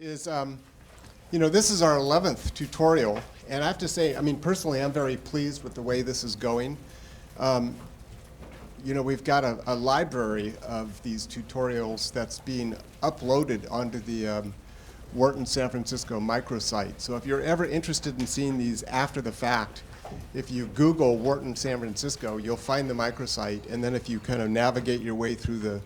Is, this is our 11th tutorial, and I have to say, personally, I'm very pleased with the way this is going. We've got a library of these tutorials that's being uploaded onto the Wharton San Francisco microsite. So if you're ever interested in seeing these after the fact, if you Google Wharton San Francisco, you'll find the microsite, and then if you kind of navigate your way through the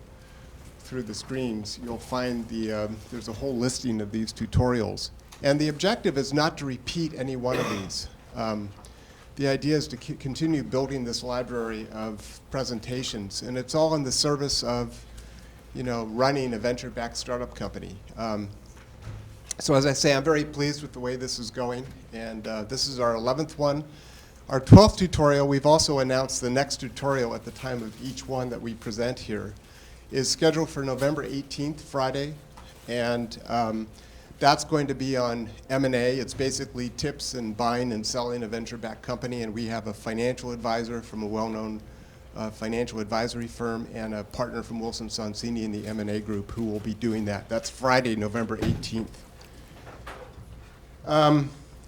screens, you'll find there's a whole listing of these tutorials. And the objective is not to repeat any one of these. The idea is to continue building this library of presentations, and it's all in the service of, running a venture-backed startup company. So as I say, I'm very pleased with the way this is going, and this is our 11th one. Our 12th tutorial, we've also announced the next tutorial at the time of each one that we present here, is scheduled for November 18th, Friday, and that's going to be on M&A. It's basically tips in buying and selling a venture-backed company, and we have a financial advisor from a well-known financial advisory firm and a partner from Wilson Sonsini in the M&A group who will be doing that. That's Friday, November 18th.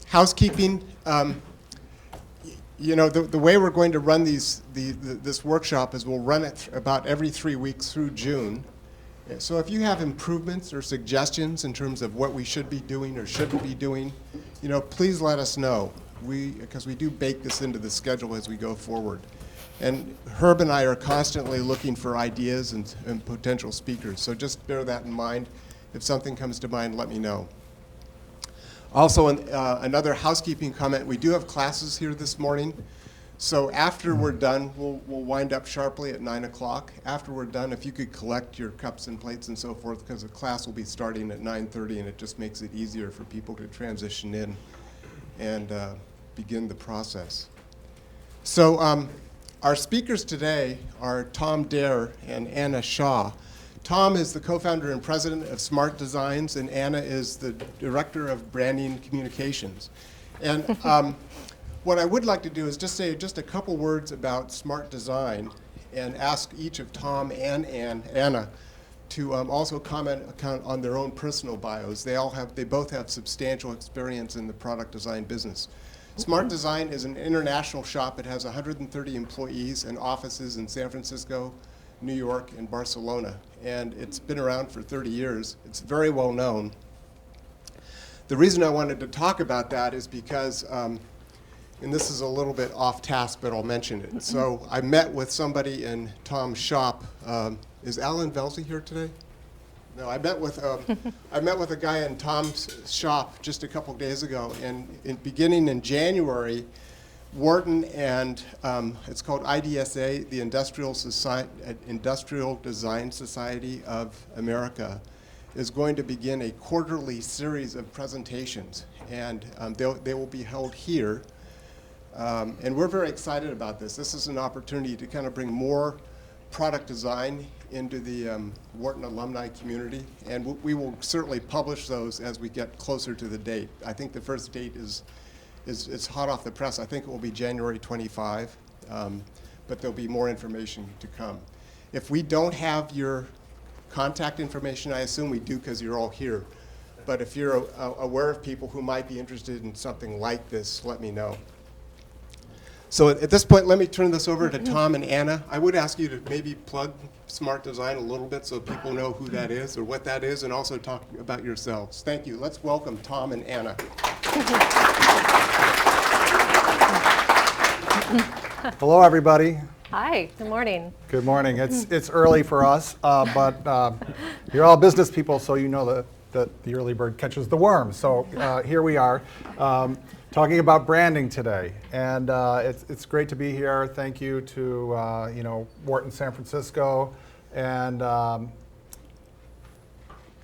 Housekeeping. The way we're going to run this workshop is we'll run it about every 3 weeks through June. So if you have improvements or suggestions in terms of what we should be doing or shouldn't be doing, please let us know. Because we do bake this into the schedule as we go forward. And Herb and I are constantly looking for ideas and potential speakers. So just bear that in mind. If something comes to mind, let me know. Also, another housekeeping comment, we do have classes here this morning. So after we're done, we'll wind up sharply at 9 o'clock. After we're done, if you could collect your cups and plates and so forth, because the class will be starting at 9:30, and it just makes it easier for people to transition in and begin the process. So our speakers today are Tom Dair and Anna Shaw. Tom is the co-founder and president of Smart Designs, and Anna is the director of branding communications. And what I would like to do is just say a couple words about Smart Design and ask each of Tom and Anna to also comment on their own personal bios. They both have substantial experience in the product design business. Smart Design is an international shop. It has 130 employees and offices in San Francisco, New York, and Barcelona. And it's been around for 30 years. It's very well known. The reason I wanted to talk about that is because, and this is a little bit off task, but I'll mention it. So I met with somebody in Tom's shop. Is Alan Velsey here today? No, I met with a guy in Tom's shop just a couple days ago, and beginning in January, Wharton and it's called IDSA, the Industrial Design Society of America, is going to begin a quarterly series of presentations, and they will be held here. And we're very excited about this. This is an opportunity to kind of bring more product design into the Wharton alumni community, and we will certainly publish those as we get closer to the date. I think the first date is hot off the press. I think it will be January 25, but there'll be more information to come. If we don't have your contact information, I assume we do because you're all here. But if you're aware of people who might be interested in something like this, let me know. So at this point, let me turn this over to Tom and Anna. I would ask you to maybe plug Smart Design a little bit so people know who that is or what that is, and also talk about yourselves. Thank you. Let's welcome Tom and Anna. Hello, everybody. Hi, good morning. Good morning. It's early for us, but you're all business people, so you know that the early bird catches the worm. So here we are, talking about branding today, and it's great to be here. Thank you to Wharton San Francisco, and I'd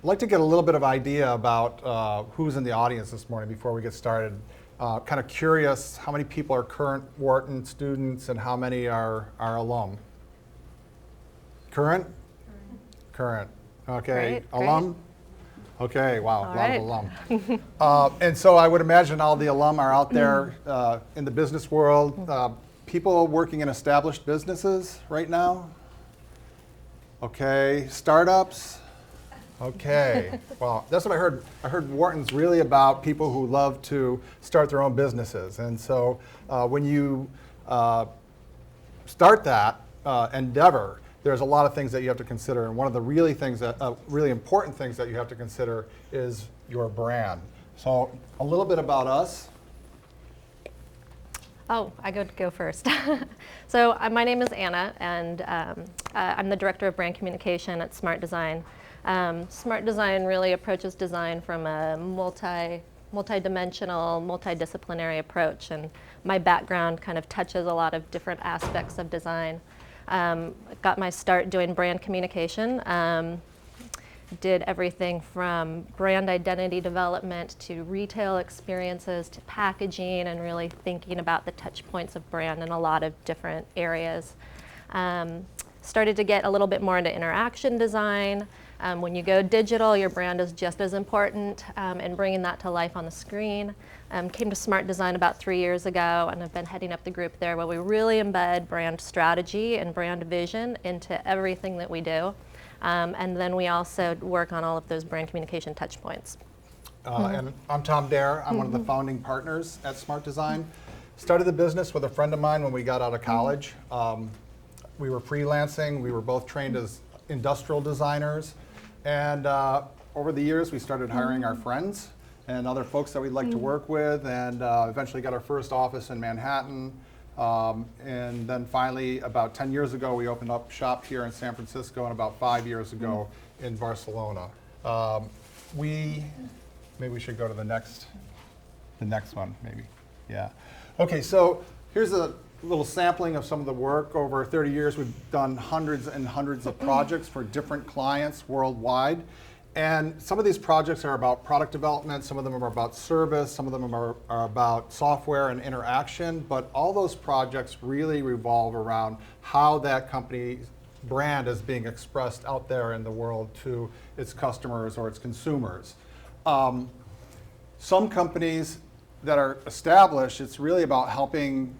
like to get a little bit of idea about who's in the audience this morning before we get started. Kind of curious how many people are current Wharton students and how many are alum? Current? Current. Okay. Great, alum? Okay, wow, All a lot right. of alum. And so I would imagine all the alum are out there in the business world. People working in established businesses right now? Okay, startups? Okay. Well, that's what I heard. I heard Wharton's really about people who love to start their own businesses. And so when you start that endeavor, there's a lot of things that you have to consider. And one of the really important things that you have to consider is your brand. So a little bit about us. Oh, I go first. So my name is Anna, and I'm the Director of Brand Communication at Smart Design. Smart Design really approaches design from a multidimensional, multidisciplinary approach, and my background kind of touches a lot of different aspects of design. Got my start doing brand communication. Did everything from brand identity development to retail experiences to packaging, and really thinking about the touch points of brand in a lot of different areas. Started to get a little bit more into interaction design. When you go digital, your brand is just as important, and bringing that to life on the screen. Came to Smart Design about 3 years ago, and I've been heading up the group there where we really embed brand strategy and brand vision into everything that we do. And then we also work on all of those brand communication touch points. And I'm Tom Dair. I'm one of the founding partners at Smart Design. Started the business with a friend of mine when we got out of college. We were freelancing. We were both trained as industrial designers. And over the years, we started hiring our friends and other folks that we'd like to work with, and eventually got our first office in Manhattan. And then finally, about 10 years ago, we opened up shop here in San Francisco, and about 5 years ago in Barcelona. Maybe we should go to the next one, maybe. Yeah. Okay, so here's a little sampling of some of the work. Over 30 years, we've done hundreds and hundreds of projects for different clients worldwide. And some of these projects are about product development, some of them are about service, some of them are about software and interaction, but all those projects really revolve around how that company's brand is being expressed out there in the world to its customers or its consumers. Some companies that are established, it's really about helping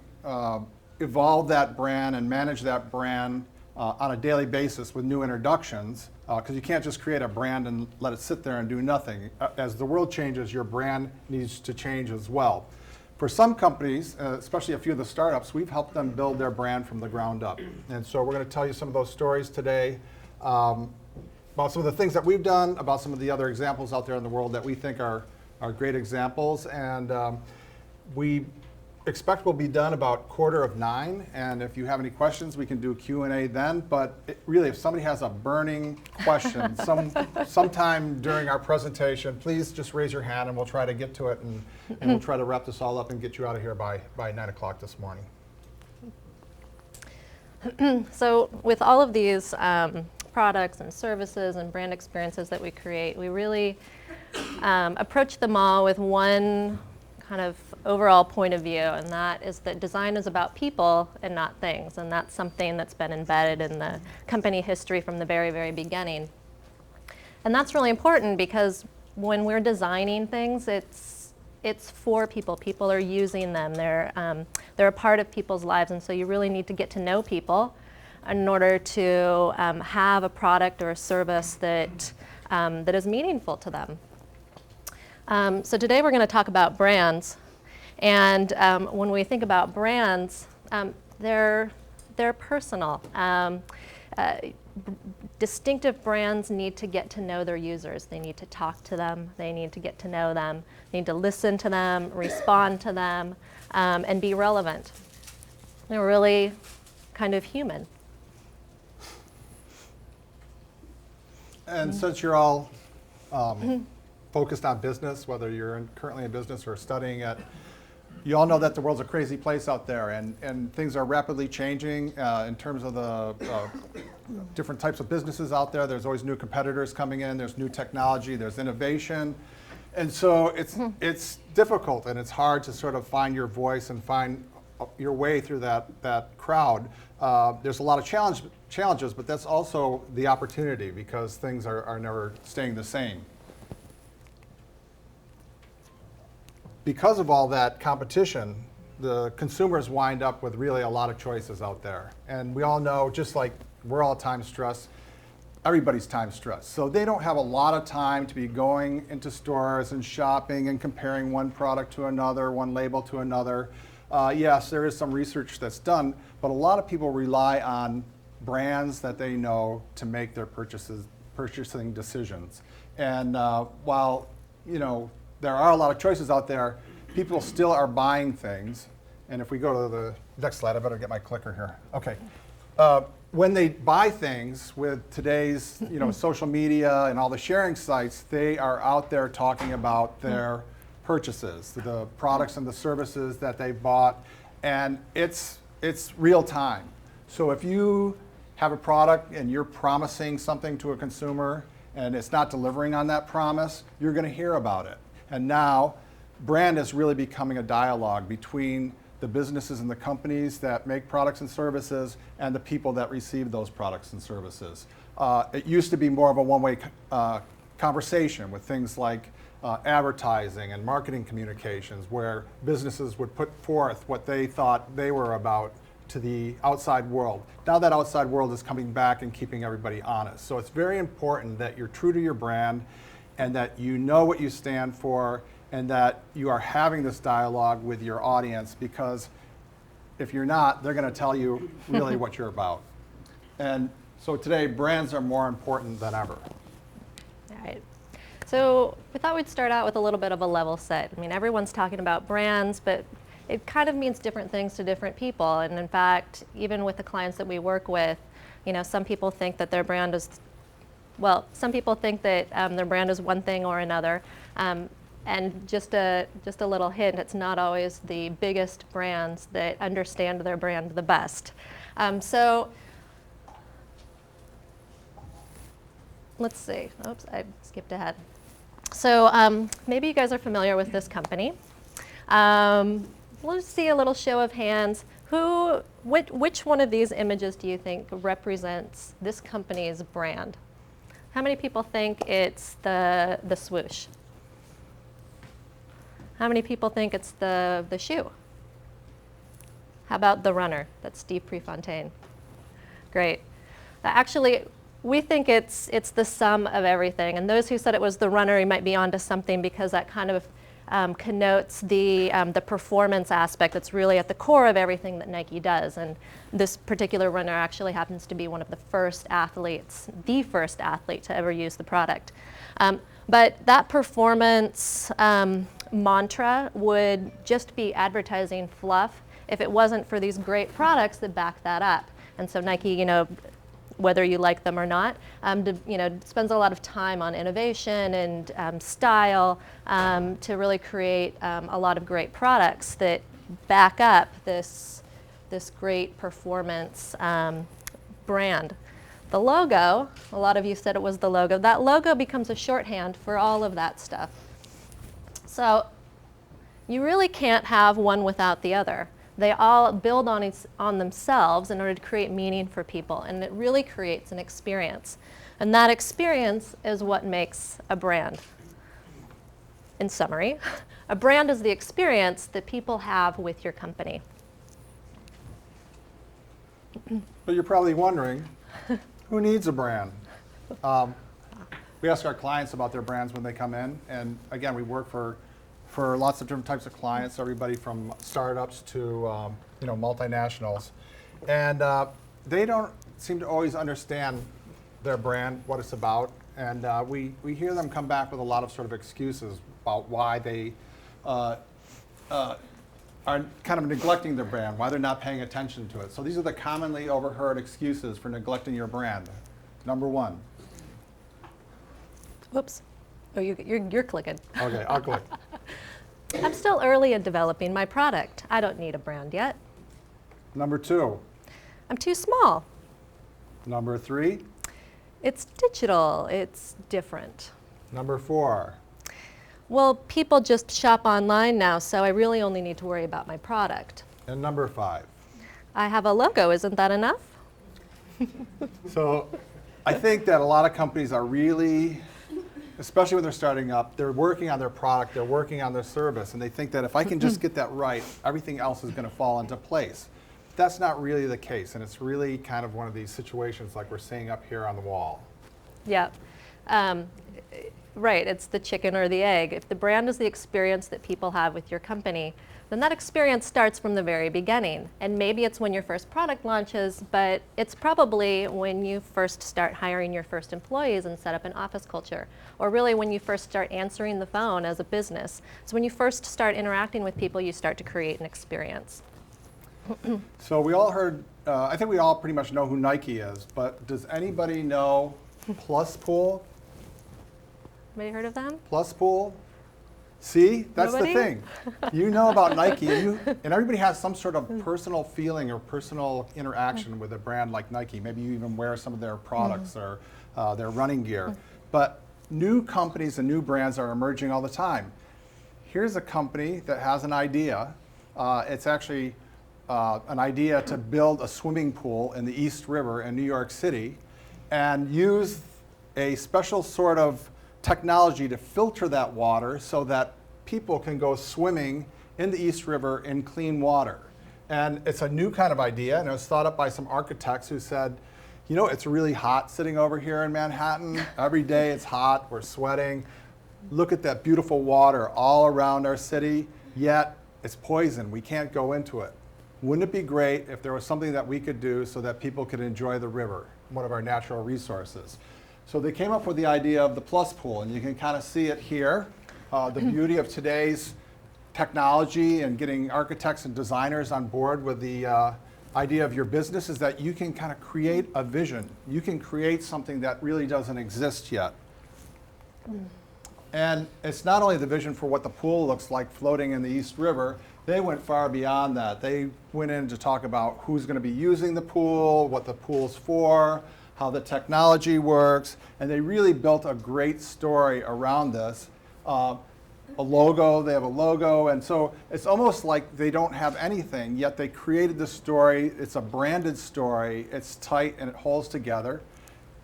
evolve that brand and manage that brand on a daily basis with new introductions, because you can't just create a brand and let it sit there and do nothing. As the world changes, your brand needs to change as well. For some companies, especially a few of the startups, we've helped them build their brand from the ground up. And so we're going to tell you some of those stories today, about some of the things that we've done, about some of the other examples out there in the world that we think are great examples. And we expect we'll be done about 8:45, and if you have any questions, we can do Q&A then. But really, if somebody has a burning question sometime during our presentation, please just raise your hand and we'll try to get to it, and we'll try to wrap this all up and get you out of here by 9 o'clock this morning. So with all of these products and services and brand experiences that we create, we really approach them all with one kind of overall point of view, and that is that design is about people and not things, and that's something that's been embedded in the company history from the very, very beginning. And that's really important because when we're designing things, it's for people. People are using them. They're a part of people's lives, and so you really need to get to know people in order to have a product or a service that is meaningful to them. So today we're going to talk about brands, and when we think about brands, they're personal. Distinctive brands need to get to know their users. They need to talk to them. They need to get to know them. They need to listen to them, respond to them, and be relevant. They're really kind of human. And since you're all focused on business, whether you're currently in business or studying it, you all know that the world's a crazy place out there, and things are rapidly changing in terms of the different types of businesses out there. There's always new competitors coming in, there's new technology, there's innovation. And so it's difficult and it's hard to sort of find your voice and find your way through that crowd. There's a lot of challenges, but that's also the opportunity, because things are never staying the same. Because of all that competition, the consumers wind up with really a lot of choices out there. And we all know, just like we're all time stressed, everybody's time stressed. So they don't have a lot of time to be going into stores and shopping and comparing one product to another, one label to another. Yes, there is some research that's done, but a lot of people rely on brands that they know to make their purchasing decisions. And while there are a lot of choices out there, people still are buying things. And if we go to the next slide, I better get my clicker here. Okay. When they buy things with today's social media and all the sharing sites, they are out there talking about their purchases, the products and the services that they bought, and it's real time. So if you have a product and you're promising something to a consumer and it's not delivering on that promise, you're going to hear about it. And now brand is really becoming a dialogue between the businesses and the companies that make products and services and the people that receive those products and services. It used to be more of a one-way conversation with things like advertising and marketing communications, where businesses would put forth what they thought they were about to the outside world. Now that outside world is coming back and keeping everybody honest. So it's very important that you're true to your brand and that you know what you stand for and that you are having this dialogue with your audience, because if you're not, they're going to tell you really what you're about. And so today, brands are more important than ever. All right. So we thought we'd start out with a little bit of a level set. I mean, everyone's talking about brands, but it kind of means different things to different people. And in fact, even with the clients that we work with, some people think that their brand is, some people think that their brand is one thing or another. And just a little hint, it's not always the biggest brands that understand their brand the best. So let's see. Oops, I skipped ahead. So maybe you guys are familiar with this company. Let's see a little show of hands. Which one of these images do you think represents this company's brand? How many people think it's the swoosh? How many people think it's the shoe? How about the runner? That's Steve Prefontaine. Great. Actually, we think it's the sum of everything. And those who said it was the runner, you might be onto something, because that kind of connotes the performance aspect that's really at the core of everything that Nike does. And this particular runner actually happens to be one of the first athletes, the first athlete to ever use the product. But that performance mantra would just be advertising fluff if it wasn't for these great products that back that up. And so Nike, whether you like them or not, spends a lot of time on innovation and style to really create a lot of great products that back up this great performance brand. The logo, a lot of you said it was the logo. That logo becomes a shorthand for all of that stuff. So you really can't have one without the other. They all build on themselves in order to create meaning for people, and it really creates an experience. And that experience is what makes a brand. In summary, a brand is the experience that people have with your company. But you're probably wondering, who needs a brand? We ask our clients about their brands when they come in, and again, we work for lots of different types of clients, everybody from startups to multinationals, and they don't seem to always understand their brand, what it's about, and we hear them come back with a lot of sort of excuses about why they are kind of neglecting their brand, why they're not paying attention to it. So these are the commonly overheard excuses for neglecting your brand. Number one. Whoops. Oh, you're clicking. Okay, I'll click. I'm still early in developing my product. I don't need a brand yet. Number two. I'm too small. Number three. It's digital. It's different. Number four. Well, people just shop online now, so I really only need to worry about my product. And number five. I have a logo. Isn't that enough? So I think that a lot of companies are really, especially when they're starting up, they're working on their product, they're working on their service, and they think that if I can just get that right, everything else is going to fall into place. That's not really the case, and it's really kind of one of these situations like we're seeing up here on the wall. Yeah. Um, right, it's the chicken or the egg. If the brand is the experience that people have with your company, then that experience starts from the very beginning. And maybe it's when your first product launches, but it's probably when you first start hiring your first employees and set up an office culture, or really when you first start answering the phone as a business. So when you first start interacting with people, you start to create an experience. So we all heard, I think we all pretty much know who Nike is, but does anybody know Plus Pool? Anybody heard of them? Plus Pool? See, that's Nobody? the thing. You know about Nike, and everybody has some sort of personal feeling or personal interaction with a brand like Nike. Maybe you even wear some of their products or their running gear. But new companies and new brands are emerging all the time. Here's a company that has an idea. It's actually an idea to build a swimming pool in the East River in New York City and use a special sort of technology to filter that water so that people can go swimming in the East River in clean water. And it's a new kind of idea, and it was thought up by some architects who said, you know, it's really hot sitting over here in Manhattan. Every day it's hot, we're sweating. Look at that beautiful water all around our city, yet it's poison, we can't go into it. Wouldn't it be great if there was something that we could do so that people could enjoy the river, one of our natural resources? So they came up with the idea of the Plus Pool, and you can kind of see it here. The beauty of today's technology and getting architects and designers on board with the idea of your business is that you can kind of create a vision. You can create something that really doesn't exist yet. And it's not only the vision for what the pool looks like floating in the East River, they went far beyond that. They went in to talk about who's going to be using the pool, what the pool's for, how the technology works, and they really built a great story around this. They have a logo, and so it's almost like they don't have anything, yet they created the story. It's a branded story, it's tight and it holds together.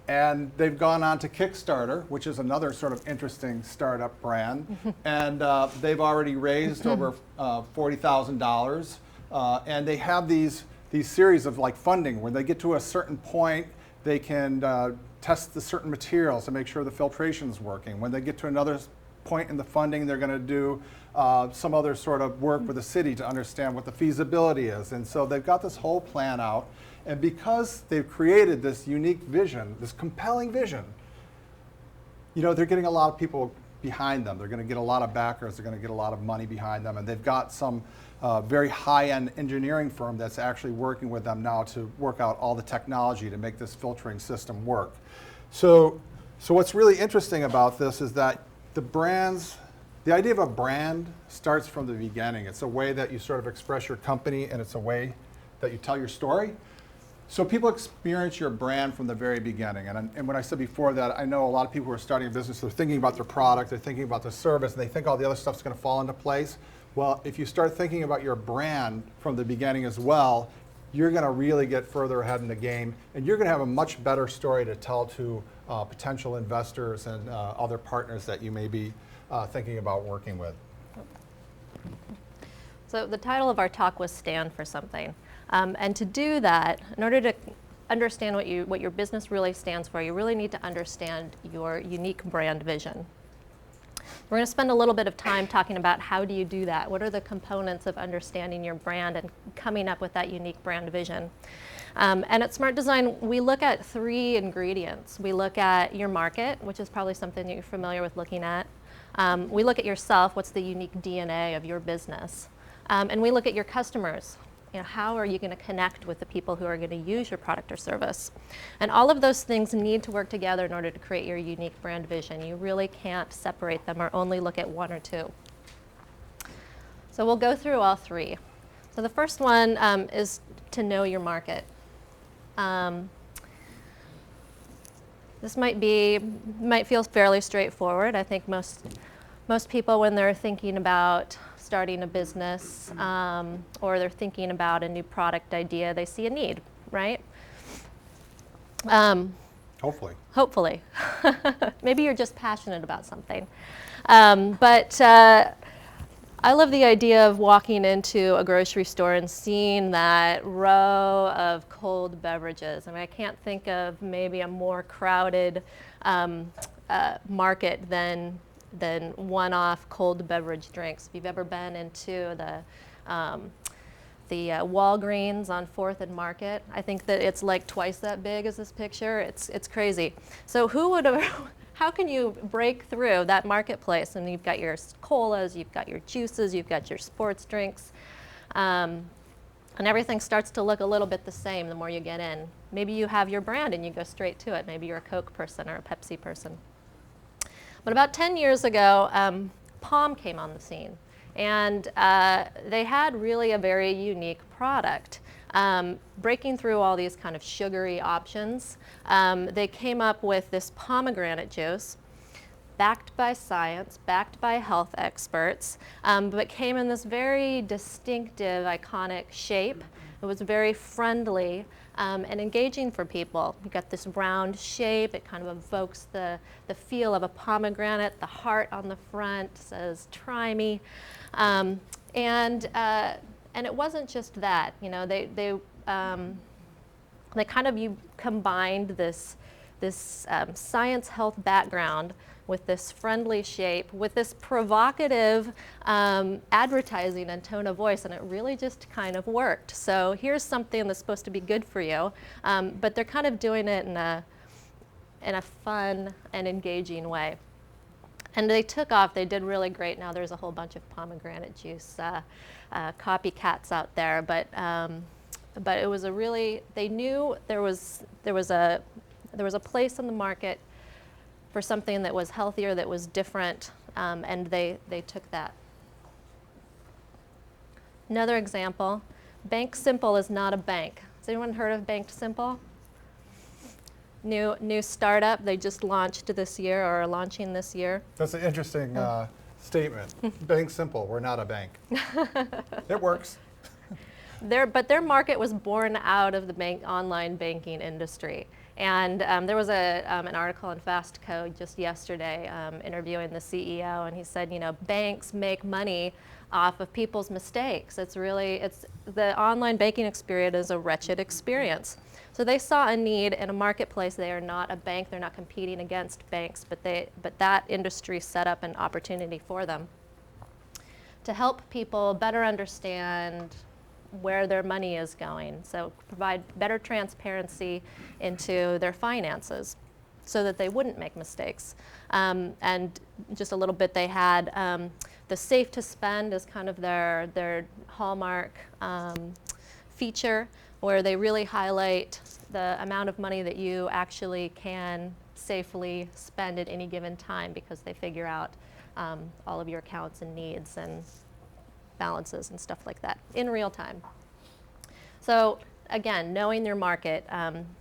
And they've gone on to Kickstarter, which is another sort of interesting startup brand, and they've already raised over $40,000, and they have these series of like funding where they get to a certain point, they can test the certain materials to make sure the filtration's working. When they get to another point in the funding, they're going to do some other sort of work with the city to understand what the feasibility is. And so they've got this whole plan out. And because they've created this unique vision, this compelling vision, you know, they're getting a lot of people behind them. They're going to get a lot of backers. They're going to get a lot of money behind them. And they've got some very high-end engineering firm that's actually working with them now to work out all the technology to make this filtering system work. So what's really interesting about this is that the idea of a brand starts from the beginning. It's a way that you sort of express your company, and it's a way that you tell your story. So people experience your brand from the very beginning. And when I said before that, I know a lot of people who are starting a business, they're thinking about their product, they're thinking about the service, and they think all the other stuff's going to fall into place. Well, if you start thinking about your brand from the beginning as well, you're going to really get further ahead in the game, and you're going to have a much better story to tell to potential investors and other partners that you may be thinking about working with. So the title of our talk was Stand for Something. And to do that, in order to understand what your business really stands for, you really need to understand your unique brand vision. We're going to spend a little bit of time talking about how do you do that? What are the components of understanding your brand and coming up with that unique brand vision? And at Smart Design, we look at 3 ingredients. We look at your market, which is probably something that you're familiar with looking at. We look at yourself, what's the unique DNA of your business? And we look at your customers. You know, how are you going to connect with the people who are going to use your product or service? And all of those things need to work together in order to create your unique brand vision. You really can't separate them or only look at 1 or 2. So we'll go through all 3. So the first one is to know your market. This might feel fairly straightforward. I think most people, when they're thinking about starting a business or they're thinking about a new product idea, they see a need, right? Hopefully. Hopefully. Maybe you're just passionate about something. But I love the idea of walking into a grocery store and seeing that row of cold beverages. I mean, I can't think of maybe a more crowded market than one-off cold beverage drinks. If you've ever been into the Walgreens on 4th and Market, I think that it's like twice that big as this picture. It's crazy. So who would have? How can you break through that marketplace? And you've got your colas, you've got your juices, you've got your sports drinks, and everything starts to look a little bit the same the more you get in. Maybe you have your brand and you go straight to it. Maybe you're a Coke person or a Pepsi person. But about 10 years ago, Palm came on the scene. And they had really a very unique product. Breaking through all these kind of sugary options, they came up with this pomegranate juice, backed by science, backed by health experts, but came in this very distinctive, iconic shape. It was very friendly and engaging for people. You got this round shape. It kind of evokes the feel of a pomegranate. The heart on the front says, "Try me." And it wasn't just that. You know, they kind of combined this science health background with this friendly shape, with this provocative advertising and tone of voice, and it really just kind of worked. So here's something that's supposed to be good for you, but they're kind of doing it in a fun and engaging way. And they took off. They did really great. Now there's a whole bunch of pomegranate juice copycats out there, but it was a really, they knew there was a place in the market for something that was healthier, that was different, and they took that. Another example, Bank Simple is not a bank. Has anyone heard of Bank Simple? New startup. They just launched this year, or are launching this year. That's an interesting statement. Bank Simple, we're not a bank. It works. But their market was born out of the online banking industry. And there was an article in Fast Code just yesterday interviewing the CEO, and he said, you know, banks make money off of people's mistakes. It's the online banking experience is a wretched experience. So they saw a need in a marketplace. They are not a bank. They're not competing against banks, but that industry set up an opportunity for them to help people better understand where their money is going. So provide better transparency into their finances so that they wouldn't make mistakes. And just a little bit, they had the safe to spend as kind of their hallmark feature, where they really highlight the amount of money that you actually can safely spend at any given time, because they figure out all of your accounts and needs and balances and stuff like that in real time. So again, knowing your market,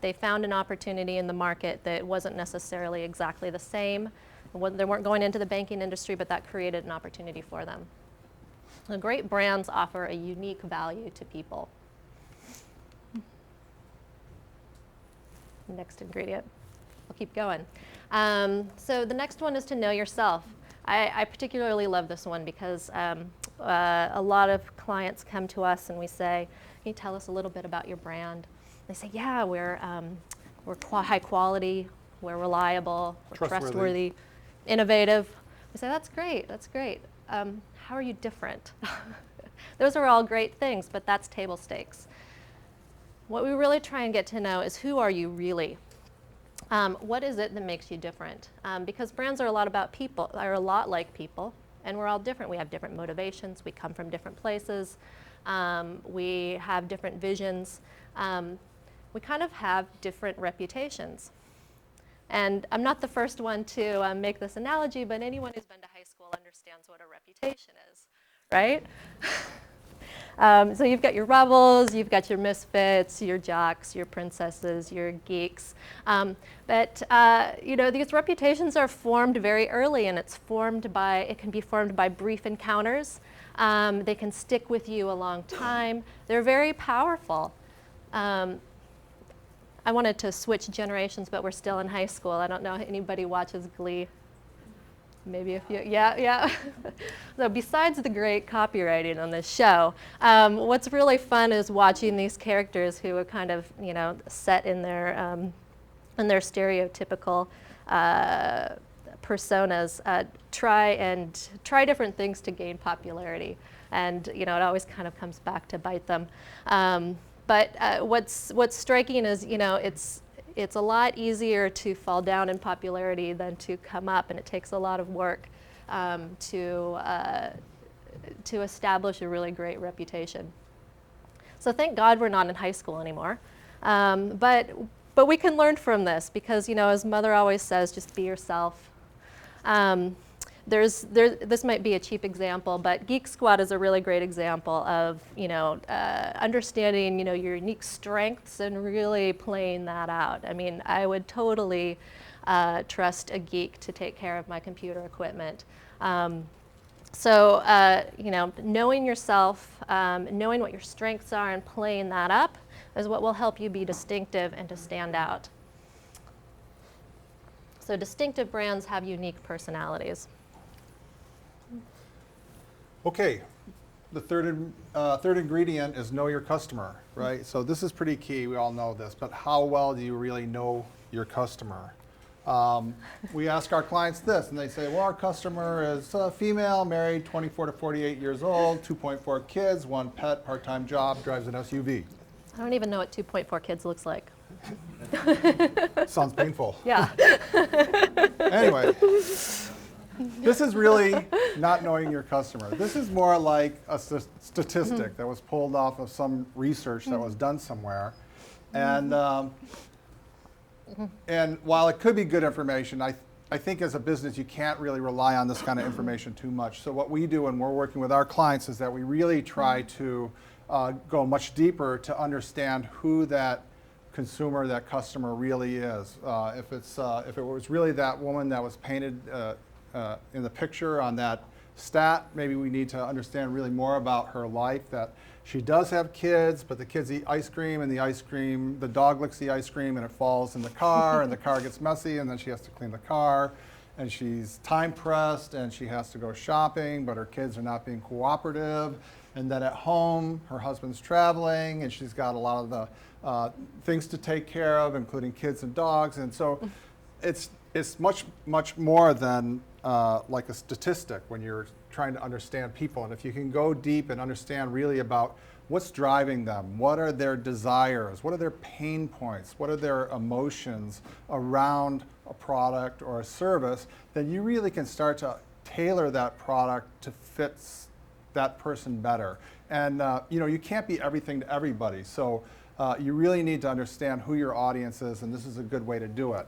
they found an opportunity in the market that wasn't necessarily exactly the same. They weren't going into the banking industry, but that created an opportunity for them. So great brands offer a unique value to people. Next ingredient. I'll keep going. So the next one is to know yourself. I particularly love this one because a lot of clients come to us and we say, can you tell us a little bit about your brand? They say, yeah, we're high quality, we're reliable, we're trustworthy, innovative. We say, that's great, that's great. How are you different? Those are all great things, but that's table stakes. What we really try and get to know is, who are you really? What is it that makes you different? Because brands are a lot about people, are a lot like people, and we're all different. We have different motivations, we come from different places, we have different visions, we kind of have different reputations. And I'm not the first one to make this analogy, but anyone who's been to high school understands what a reputation is, right? So you've got your rebels, you've got your misfits, your jocks, your princesses, your geeks. But you know, these reputations are formed very early, and it can be formed by brief encounters. They can stick with you a long time. They're very powerful. I wanted to switch generations, but we're still in high school. I don't know if anybody watches Glee. maybe a few, yeah. So besides the great copywriting on this show, what's really fun is watching these characters who are kind of, set in their stereotypical personas, try different things to gain popularity. And, it always kind of comes back to bite them. But what's striking is, it's a lot easier to fall down in popularity than to come up, and it takes a lot of work to establish a really great reputation. So thank God we're not in high school anymore. But we can learn from this because, as Mother always says, just be yourself. This might be a cheap example, but Geek Squad is a really great example of, understanding, your unique strengths and really playing that out. I mean, I would totally trust a geek to take care of my computer equipment. Knowing yourself, knowing what your strengths are and playing that up is what will help you be distinctive and to stand out. So distinctive brands have unique personalities. Okay, the third ingredient is know your customer, right? So this is pretty key, we all know this, but how well do you really know your customer? We ask our clients this, and they say, well, our customer is female, married, 24 to 48 years old, 2.4 kids, 1 pet, part-time job, drives an SUV. I don't even know what 2.4 kids looks like. Sounds painful. Yeah. Anyway, this is really not knowing your customer. This is more like a statistic that was pulled off of some research that was done somewhere. And while it could be good information, I think as a business you can't really rely on this kind of information too much. So what we do when we're working with our clients is that we really try to go much deeper to understand who that consumer, that customer really is. If it was really that woman that was painted in the picture on that stat, maybe we need to understand really more about her life, that she does have kids, but the kids eat ice cream, and the dog licks the ice cream and it falls in the car, and the car gets messy, and then she has to clean the car, and she's time pressed, and she has to go shopping, but her kids are not being cooperative, and then at home, her husband's traveling, and she's got a lot of the things to take care of, including kids and dogs, and so it's much, much more than like a statistic when you're trying to understand people. And if you can go deep and understand really about what's driving them, what are their desires, what are their pain points, what are their emotions around a product or a service, then you really can start to tailor that product to fit that person better. And you can't be everything to everybody. So you really need to understand who your audience is, and this is a good way to do it.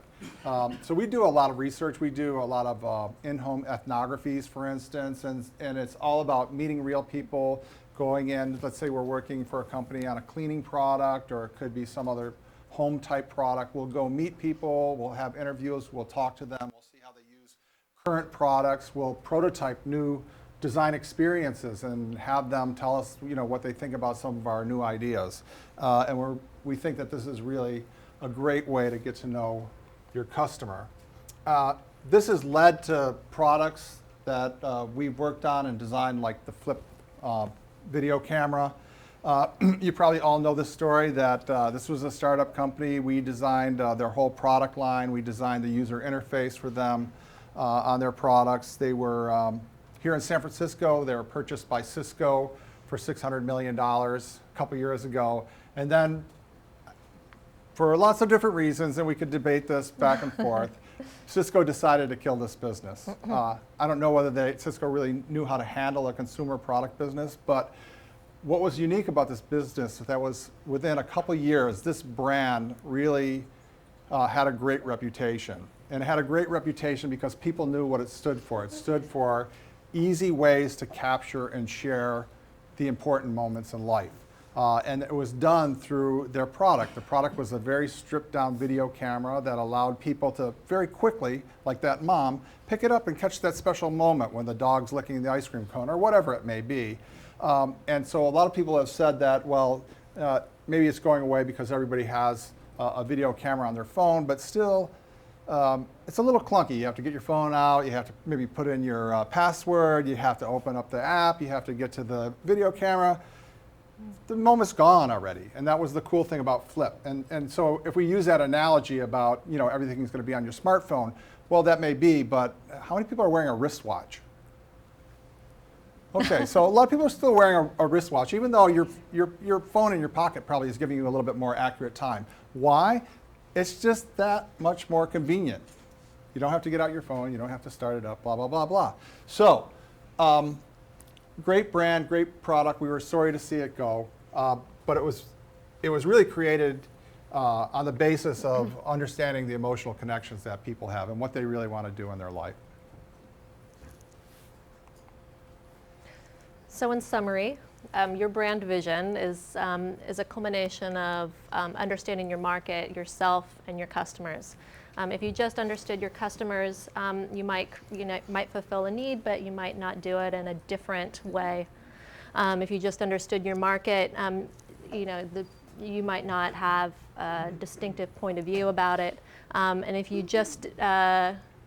So we do a lot of research. We do a lot of in-home ethnographies, for instance, and it's all about meeting real people, going in, let's say we're working for a company on a cleaning product, or it could be some other home type product. We'll go meet people, we'll have interviews, we'll talk to them, we'll see how they use current products, we'll prototype new design experiences and have them tell us, what they think about some of our new ideas. And we think that this is really a great way to get to know your customer. This has led to products that we've worked on and designed, like the Flip video camera. You probably all know this story, that this was a startup company. We designed their whole product line. We designed the user interface for them on their products. They were here in San Francisco. They were purchased by Cisco for $600 million a couple years ago. And then, for lots of different reasons, and we could debate this back and forth, Cisco decided to kill this business. I don't know whether Cisco really knew how to handle a consumer product business, but what was unique about this business, that was within a couple years, this brand really had a great reputation. And it had a great reputation because people knew what it stood for. It stood for easy ways to capture and share the important moments in life. And it was done through their product. The product was a very stripped down video camera that allowed people to very quickly, like that mom, pick it up and catch that special moment when the dog's licking the ice cream cone, or whatever it may be. And so a lot of people have said that, well, maybe it's going away because everybody has a video camera on their phone, but still, it's a little clunky. You have to get your phone out, you have to maybe put in your password, you have to open up the app, you have to get to the video camera. The moment's gone already, and that was the cool thing about Flip. And so if we use that analogy about, you know, everything's going to be on your smartphone, well, that may be, but how many people are wearing a wristwatch? Okay, so a lot of people are still wearing a wristwatch, even though your phone in your pocket probably is giving you a little bit more accurate time. Why? It's just that much more convenient. You don't have to get out your phone, you don't have to start it up, blah, blah, blah, blah. So, great brand, great product. We were sorry to see it go, but it was really created on the basis of understanding the emotional connections that people have and what they really want to do in their life. So in summary, your brand vision is a culmination of understanding your market, yourself, and your customers. If you just understood your customers, you might fulfill a need, but you might not do it in a different way. If you just understood your market, you might not have a distinctive point of view about it. And if you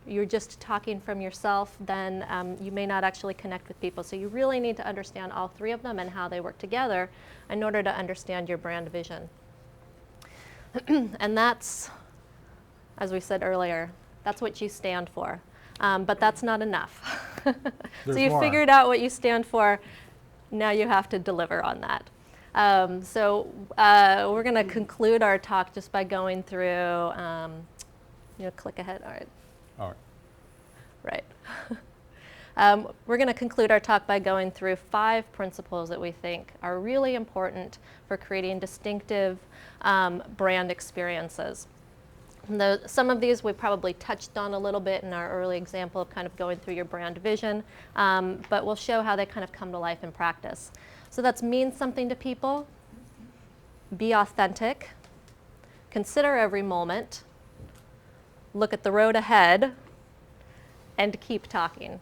you're just talking from yourself, then you may not actually connect with people. So you really need to understand all three of them and how they work together in order to understand your brand vision. And that's, as we said earlier, that's what you stand for. But that's not enough. So you figured out what you stand for, now you have to deliver on that. We're going to conclude our talk just by going through, click ahead, all right. All right. Right. We're going to conclude our talk by going through 5 principles that we think are really important for creating distinctive brand experiences. Some of these we probably touched on a little bit in our early example of kind of going through your brand vision, but we'll show how they kind of come to life in practice. So that's mean something to people, be authentic, consider every moment, look at the road ahead, and keep talking.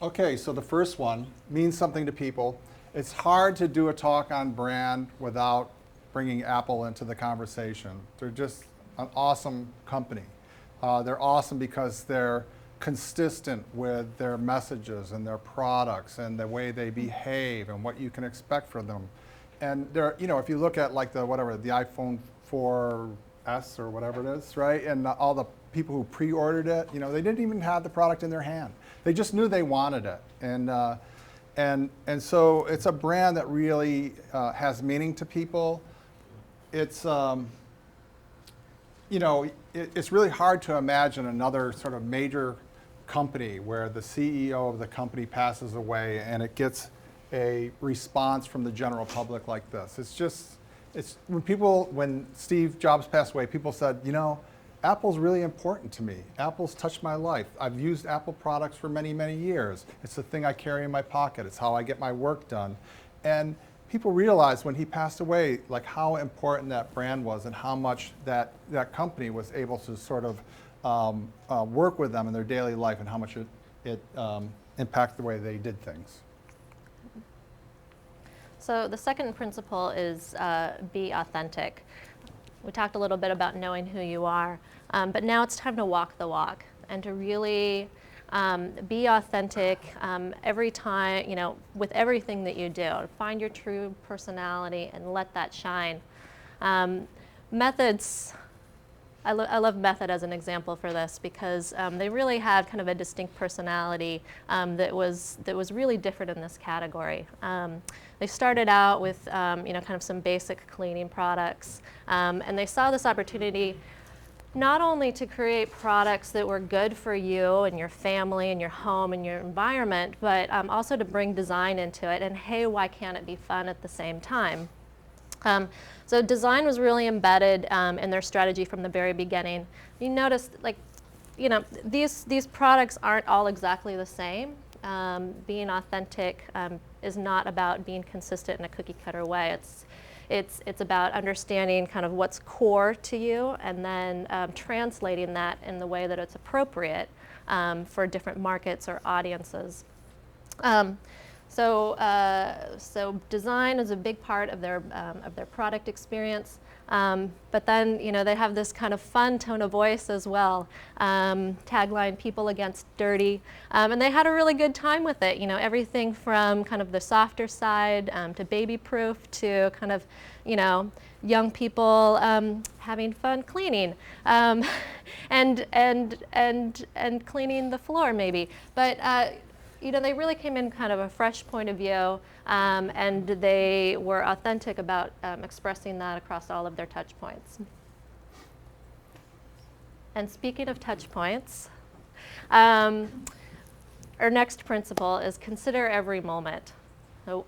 Okay, so the first one means something to people. It's hard to do a talk on brand without bringing Apple into the conversation. They're just an awesome company. They're awesome because they're consistent with their messages and their products and the way they behave and what you can expect from them. And they're, if you look at like the iPhone 4S or whatever it is, right? And all the people who pre-ordered it, they didn't even have the product in their hand. They just knew they wanted it. And so it's a brand that really has meaning to people. It's, it's really hard to imagine another sort of major company where the CEO of the company passes away and it gets a response from the general public like this. It's when Steve Jobs passed away, people said, Apple's really important to me. Apple's touched my life. I've used Apple products for many, many years. It's the thing I carry in my pocket. It's how I get my work done. And people realized when he passed away, like how important that brand was and how much that company was able to sort of work with them in their daily life and how much it impacted the way they did things. So the second principle is be authentic. We talked a little bit about knowing who you are, but now it's time to walk the walk and to really be authentic every time, with everything that you do. Find your true personality and let that shine. Methods, I love Method as an example for this because they really had kind of a distinct personality that was really different in this category. They started out with kind of some basic cleaning products, and they saw this opportunity not only to create products that were good for you and your family and your home and your environment, but also to bring design into it. And hey, why can't it be fun at the same time? So design was really embedded in their strategy from the very beginning. You notice, these products aren't all exactly the same. Being authentic is not about being consistent in a cookie cutter way. It's about understanding kind of what's core to you and then translating that in the way that it's appropriate for different markets or audiences. So design is a big part of their product experience. But then, they have this kind of fun tone of voice as well. Tagline, people against dirty. And they had a really good time with it. Everything from kind of the softer side to baby proof to kind of, young people having fun cleaning and cleaning the floor maybe. But they really came in kind of a fresh point of view, and they were authentic about expressing that across all of their touch points. And speaking of touch points, our next principle is consider every moment. So,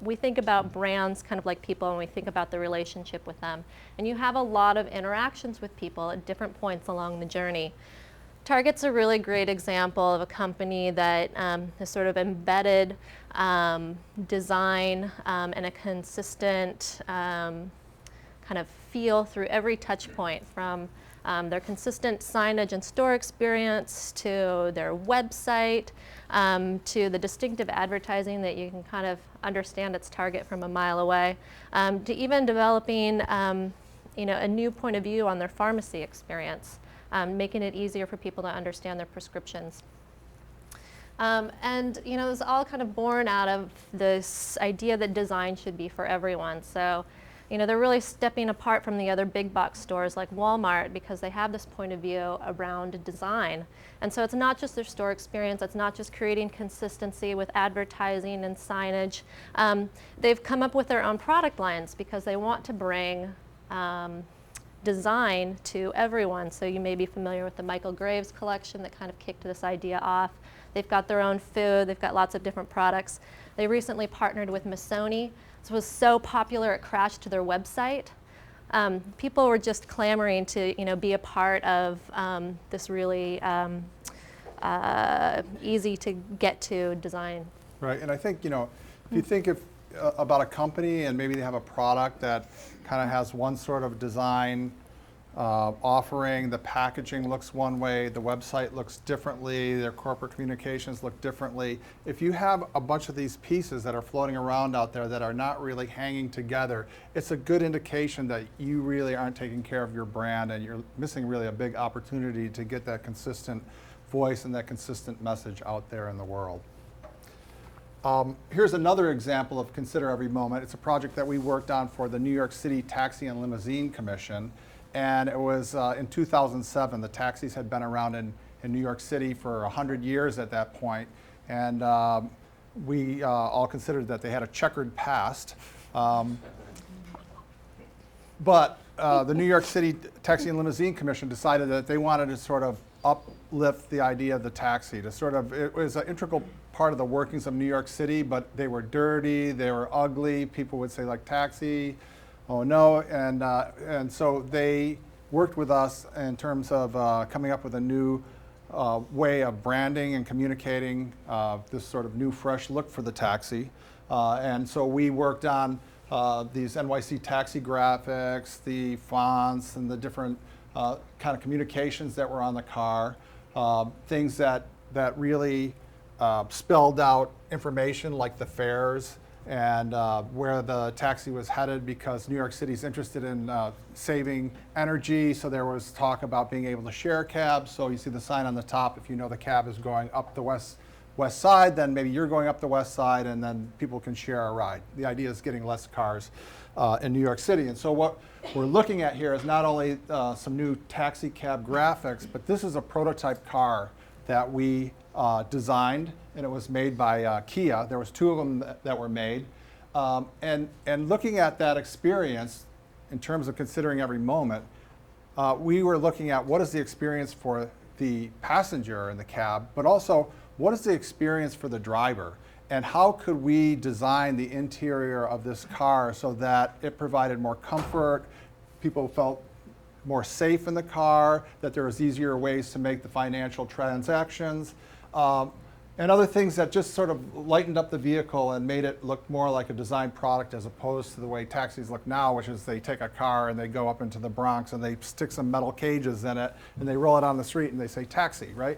we think about brands kind of like people, and we think about the relationship with them. And you have a lot of interactions with people at different points along the journey. Target's a really great example of a company that has sort of embedded design and a consistent kind of feel through every touch point, from their consistent signage and store experience to their website to the distinctive advertising that you can kind of understand its target from a mile away, to even developing a new point of view on their pharmacy experience. Making it easier for people to understand their prescriptions. And it was all kind of born out of this idea that design should be for everyone. So, they're really stepping apart from the other big box stores like Walmart because they have this point of view around design. And so it's not just their store experience, it's not just creating consistency with advertising and signage. They've come up with their own product lines because they want to bring design to everyone. So you may be familiar with the Michael Graves collection that kind of kicked this idea off. They've got their own food, they've got lots of different products. They recently partnered with Missoni. This was so popular it crashed to their website. People were just clamoring to be a part of this really easy to get to design. Right, and I think, if you think about a company and maybe they have a product that kind of has one sort of design offering, the packaging looks one way, the website looks differently, their corporate communications look differently. If you have a bunch of these pieces that are floating around out there that are not really hanging together, it's a good indication that you really aren't taking care of your brand and you're missing really a big opportunity to get that consistent voice and that consistent message out there in the world. Here's another example of Consider Every Moment. It's a project that we worked on for the New York City Taxi and Limousine Commission. And it was in 2007. The taxis had been around in New York City for 100 years at that point. And we all considered that they had a checkered past. But the New York City Taxi and Limousine Commission decided that they wanted to sort of uplift the idea of the taxi. It was an integral part of the workings of New York City, but they were dirty, they were ugly. People would say like taxi, oh no, and so they worked with us in terms of coming up with a new way of branding and communicating this sort of new fresh look for the taxi. And so we worked on these NYC taxi graphics, the fonts, and the different kind of communications that were on the car, things that really spelled out information like the fares and where the taxi was headed, because New York City's interested in saving energy. So there was talk about being able to share cabs. So you see the sign on the top, if you know the cab is going up the west side, then maybe you're going up the west side and then people can share a ride. The idea is getting less cars in New York City. And so what we're looking at here is not only some new taxi cab graphics, but this is a prototype car that we designed, and it was made by Kia. There was 2 of them that were made. And looking at that experience in terms of considering every moment, we were looking at what is the experience for the passenger in the cab, but also what is the experience for the driver, and how could we design the interior of this car so that it provided more comfort, people felt more safe in the car, that there was easier ways to make the financial transactions, and other things that just sort of lightened up the vehicle and made it look more like a design product as opposed to the way taxis look now, which is they take a car and they go up into the Bronx and they stick some metal cages in it and they roll it on the street and they say taxi, right?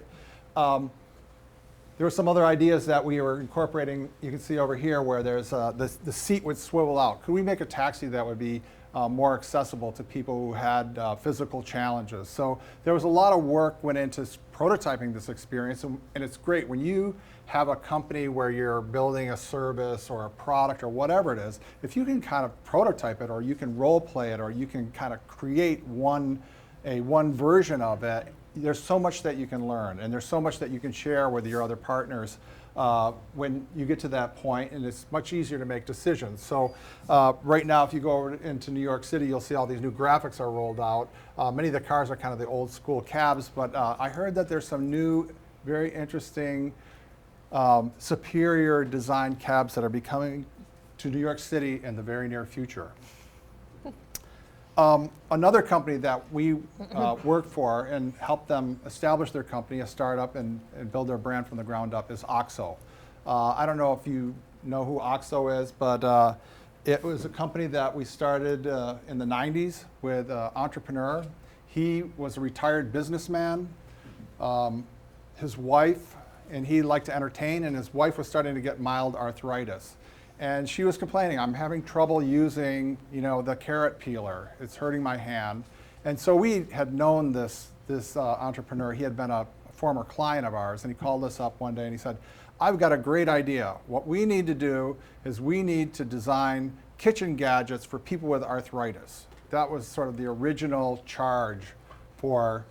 there were some other ideas that we were incorporating. You can see over here where there's the seat would swivel out. Could we make a taxi that would be more accessible to people who had physical challenges? So there was a lot of work went into prototyping this experience, and it's great when you have a company where you're building a service or a product or whatever it is. If you can kind of prototype it, or you can role play it, or you can kind of create one version of it, there's so much that you can learn, and there's so much that you can share with your other partners when you get to that point, and it's much easier to make decisions. So right now, if you go over into New York City, you'll see all these new graphics are rolled out. Many of the cars are kind of the old school cabs, but I heard that there's some new, very interesting, superior design cabs that are becoming to New York City in the very near future. Another company that we worked for and helped them establish their company, a startup, and build their brand from the ground up is OXO. I don't know if you know who OXO is, but it was a company that we started in the 90s with an entrepreneur. He was a retired businessman. His wife, and he liked to entertain, and his wife was starting to get mild arthritis. And she was complaining, I'm having trouble using, the carrot peeler. It's hurting my hand. And so we had known this entrepreneur. He had been a former client of ours, and he called us up one day and he said, I've got a great idea. What we need to do is we need to design kitchen gadgets for people with arthritis. That was sort of the original charge for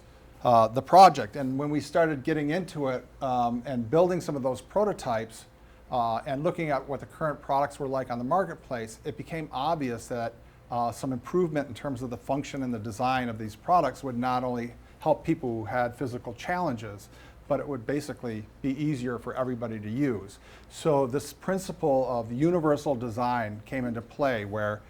the project. And when we started getting into it and building some of those prototypes, and looking at what the current products were like on the marketplace, it became obvious that some improvement in terms of the function and the design of these products would not only help people who had physical challenges, but it would basically be easier for everybody to use. So this principle of universal design came into play, where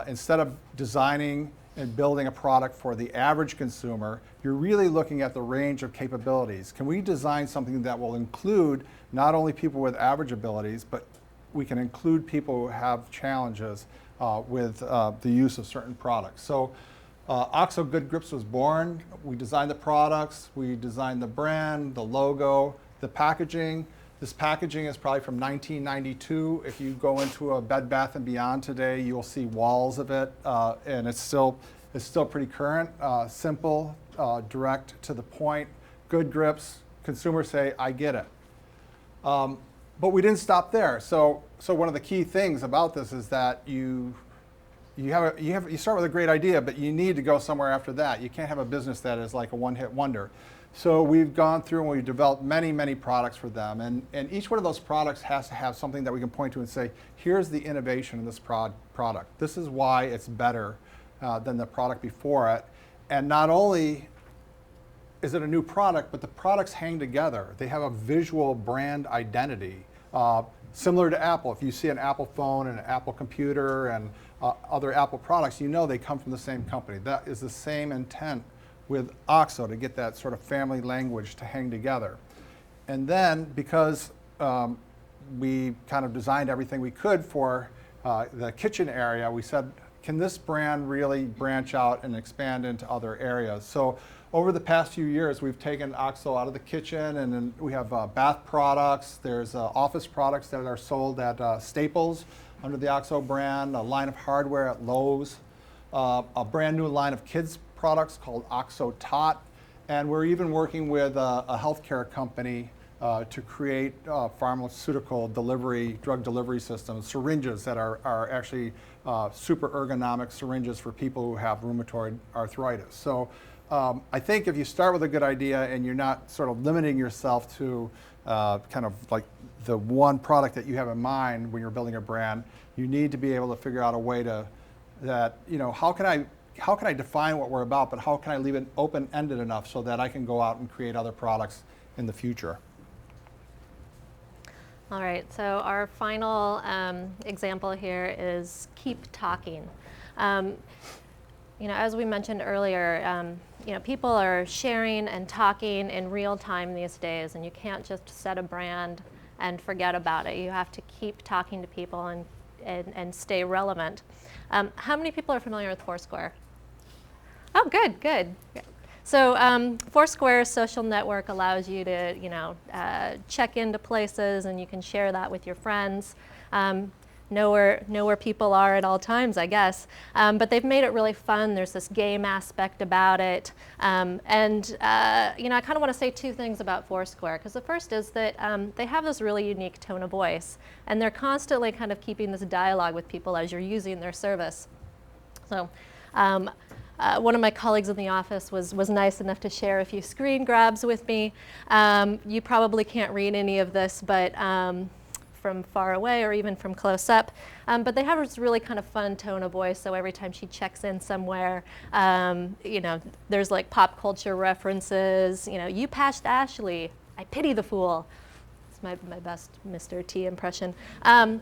instead of designing and building a product for the average consumer, you're really looking at the range of capabilities. Can we design something that will include not only people with average abilities, but we can include people who have challenges with the use of certain products? So OXO Good Grips was born. We designed the products, we designed the brand, the logo, the packaging. This packaging is probably from 1992. If you go into a Bed Bath & Beyond today, you'll see walls of it, and it's still pretty current, simple, direct to the point, good grips. Consumers say, I get it. But we didn't stop there. So one of the key things about this is that you start with a great idea, but you need to go somewhere after that. You can't have a business that is like a one-hit wonder. So we've gone through and we've developed many, many products for them. And each one of those products has to have something that we can point to and say, here's the innovation in this product. This is why it's better than the product before it. And not only is it a new product, but the products hang together. They have a visual brand identity. Similar to Apple. If you see an Apple phone and an Apple computer and other Apple products, you know they come from the same company. That is the same intent with OXO, to get that sort of family language to hang together. And then, because we kind of designed everything we could for the kitchen area, we said, can this brand really branch out and expand into other areas? So over the past few years, we've taken OXO out of the kitchen, and then we have bath products. There's office products that are sold at Staples under the OXO brand, a line of hardware at Lowe's, a brand new line of kids products called OXO Tot, and we're even working with a healthcare company to create pharmaceutical delivery, drug delivery systems, syringes that are actually super ergonomic syringes for people who have rheumatoid arthritis. So I think if you start with a good idea and you're not sort of limiting yourself to kind of like the one product that you have in mind when you're building a brand, you need to be able to figure out a way to how can I define what we're about, but how can I leave it open-ended enough so that I can go out and create other products in the future? All right, so our final example here is keep talking. As we mentioned earlier, people are sharing and talking in real time these days, and you can't just set a brand and forget about it. You have to keep talking to people and stay relevant. How many people are familiar with Foursquare? Oh, good. So Foursquare's social network allows you to, check into places, and you can share that with your friends. Know where people are at all times, I guess. But they've made it really fun. There's this game aspect about it. I kind of want to say two things about Foursquare, because the first is that they have this really unique tone of voice, and they're constantly kind of keeping this dialogue with people as you're using their service. So one of my colleagues in the office was nice enough to share a few screen grabs with me. You probably can't read any of this, but from far away or even from close up. But they have this really kind of fun tone of voice, so every time she checks in somewhere, there's like pop culture references. You passed Ashley, I pity the fool. It's my best Mr. T impression. You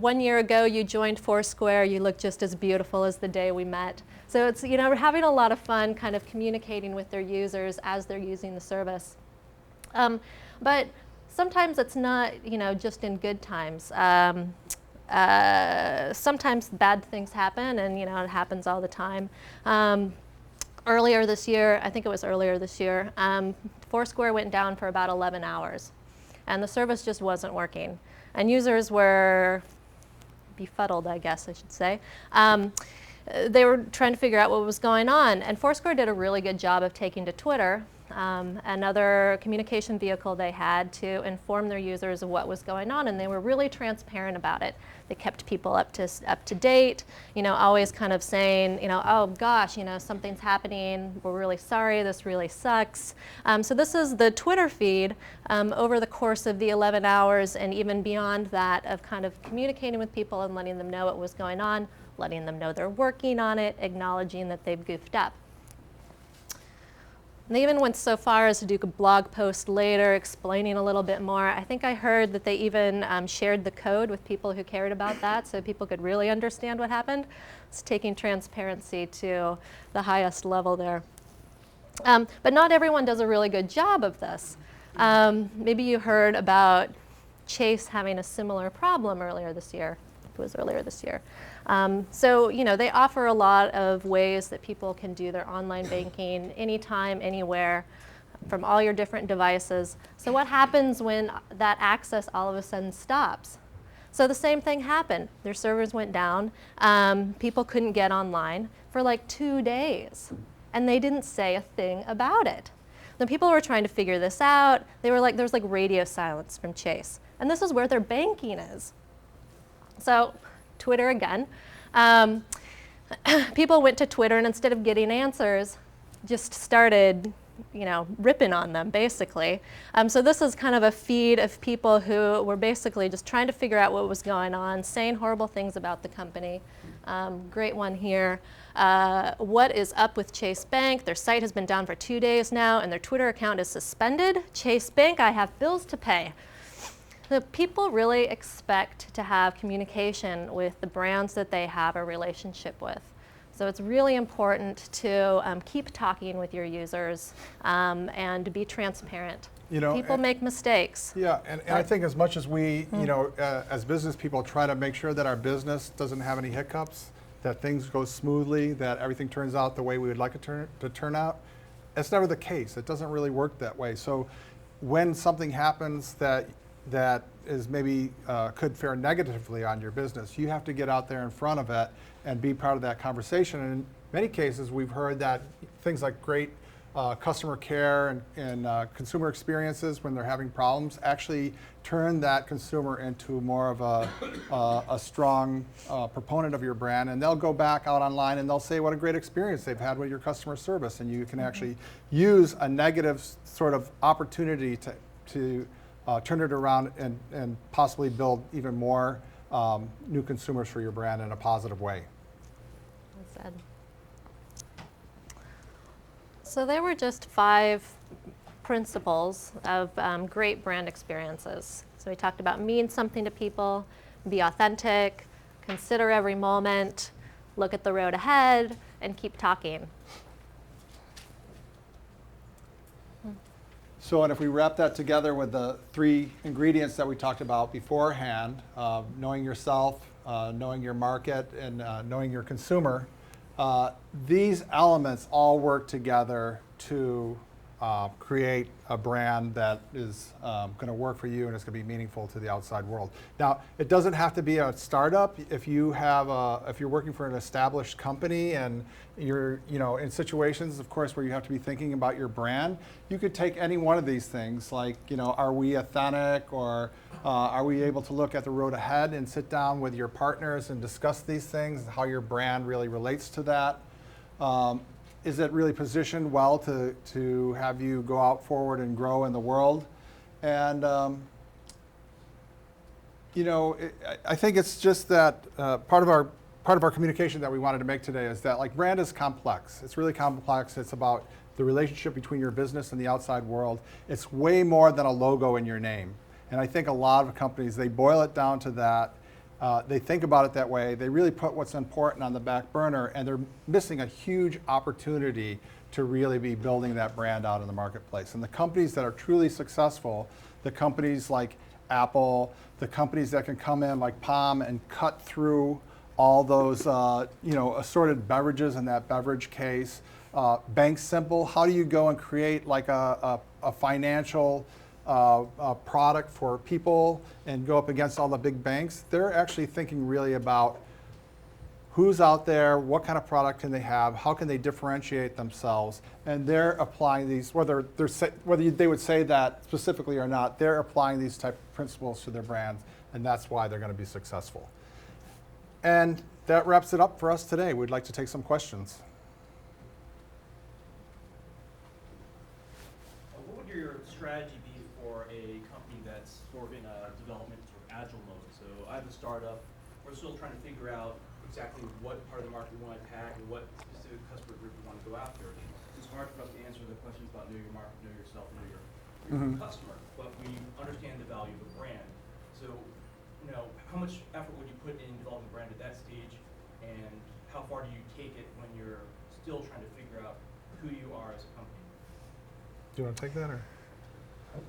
1 year ago you joined Foursquare, you look just as beautiful as the day we met. So it's, we're having a lot of fun kind of communicating with their users as they're using the service. But sometimes it's not, just in good times. Sometimes bad things happen, and it happens all the time. Earlier this year, I think it was earlier this year, Foursquare went down for about 11 hours, and the service just wasn't working. And users were befuddled, I guess I should say. They were trying to figure out what was going on, and Foursquare did a really good job of taking to Twitter, another communication vehicle they had, to inform their users of what was going on, and they were really transparent about it. They kept people up to date, always kind of saying, oh gosh, something's happening, we're really sorry, this really sucks. So this is the Twitter feed over the course of the 11 hours and even beyond that, of kind of communicating with people and letting them know what was going on, letting them know they're working on it, acknowledging that they've goofed up. They even went so far as to do a blog post later explaining a little bit more. I think I heard that they even shared the code with people who cared about that, so people could really understand what happened. It's taking transparency to the highest level there. But not everyone does a really good job of this. Maybe you heard about Chase having a similar problem earlier this year. It was earlier this year. They offer a lot of ways that people can do their online banking anytime, anywhere, from all your different devices. So what happens when that access all of a sudden stops? So the same thing happened. Their servers went down. People couldn't get online for like 2 days, and they didn't say a thing about it. The people were trying to figure this out. They were like, there was like radio silence from Chase, and this is where their banking is. So Twitter again. People went to Twitter, and instead of getting answers, just started, ripping on them, basically. So this is kind of a feed of people who were basically just trying to figure out what was going on, saying horrible things about the company. Great one here. What is up with Chase Bank? Their site has been down for 2 days now, and their Twitter account is suspended. Chase Bank, I have bills to pay. The people really expect to have communication with the brands that they have a relationship with. So it's really important to keep talking with your users and to be transparent. People make mistakes. Yeah, and I think as much as we, as business people, try to make sure that our business doesn't have any hiccups, that things go smoothly, that everything turns out the way we would like it to turn out, that's never the case. It doesn't really work that way. So when something happens that is maybe could fare negatively on your business, you have to get out there in front of it and be part of that conversation. And in many cases, we've heard that things like great customer care and consumer experiences when they're having problems actually turn that consumer into more of a strong proponent of your brand, and they'll go back out online and they'll say what a great experience they've had with your customer service, and you can actually use a negative sort of opportunity to turn it around and possibly build even more new consumers for your brand in a positive way. Well said. So there were just 5 principles of great brand experiences. So we talked about mean something to people, be authentic, consider every moment, look at the road ahead, and keep talking. So, and if we wrap that together with the 3 ingredients that we talked about beforehand, knowing yourself, knowing your market, and knowing your consumer, These elements all work together to create a brand that is going to work for you and it's going to be meaningful to the outside world. Now, it doesn't have to be a startup. If you have if you're working for an established company and you're in situations, of course, where you have to be thinking about your brand, you could take any one of these things, like are we authentic, or are we able to look at the road ahead and sit down with your partners and discuss these things and how your brand really relates to that. Is it really positioned well to have you go out forward and grow in the world? And I think it's just that part of our communication that we wanted to make today is that brand is complex. It's really complex. It's about the relationship between your business and the outside world. It's way more than a logo in your name. And I think a lot of companies, they boil it down to that. They think about it that way. They really put what's important on the back burner, and they're missing a huge opportunity to really be building that brand out in the marketplace. And the companies that are truly successful, the companies like Apple, the companies that can come in like Palm and cut through all those assorted beverages in that beverage case. Bank Simple, how do you go and create a financial product for people and go up against all the big banks? They're actually thinking really about who's out there, what kind of product can they have, how can they differentiate themselves, and they're applying these, whether they would say that specifically or not, they're applying these type of principles to their brands, and that's why they're going to be successful. And that wraps it up for us today. We'd like to take some questions. What would your strategy be for a company that's sort of in a development sort of agile mode? So I have a startup. We're still trying to figure out exactly what part of the market we want to attack and what specific customer group we want to go after. It's hard for us to answer the questions about know your market, know yourself, know your customer, but we understand the value of a brand. So, how much effort would you put in developing a brand at that stage, and how far do you take it when you're still trying to figure out who you are as a company? Do you want to take that, or?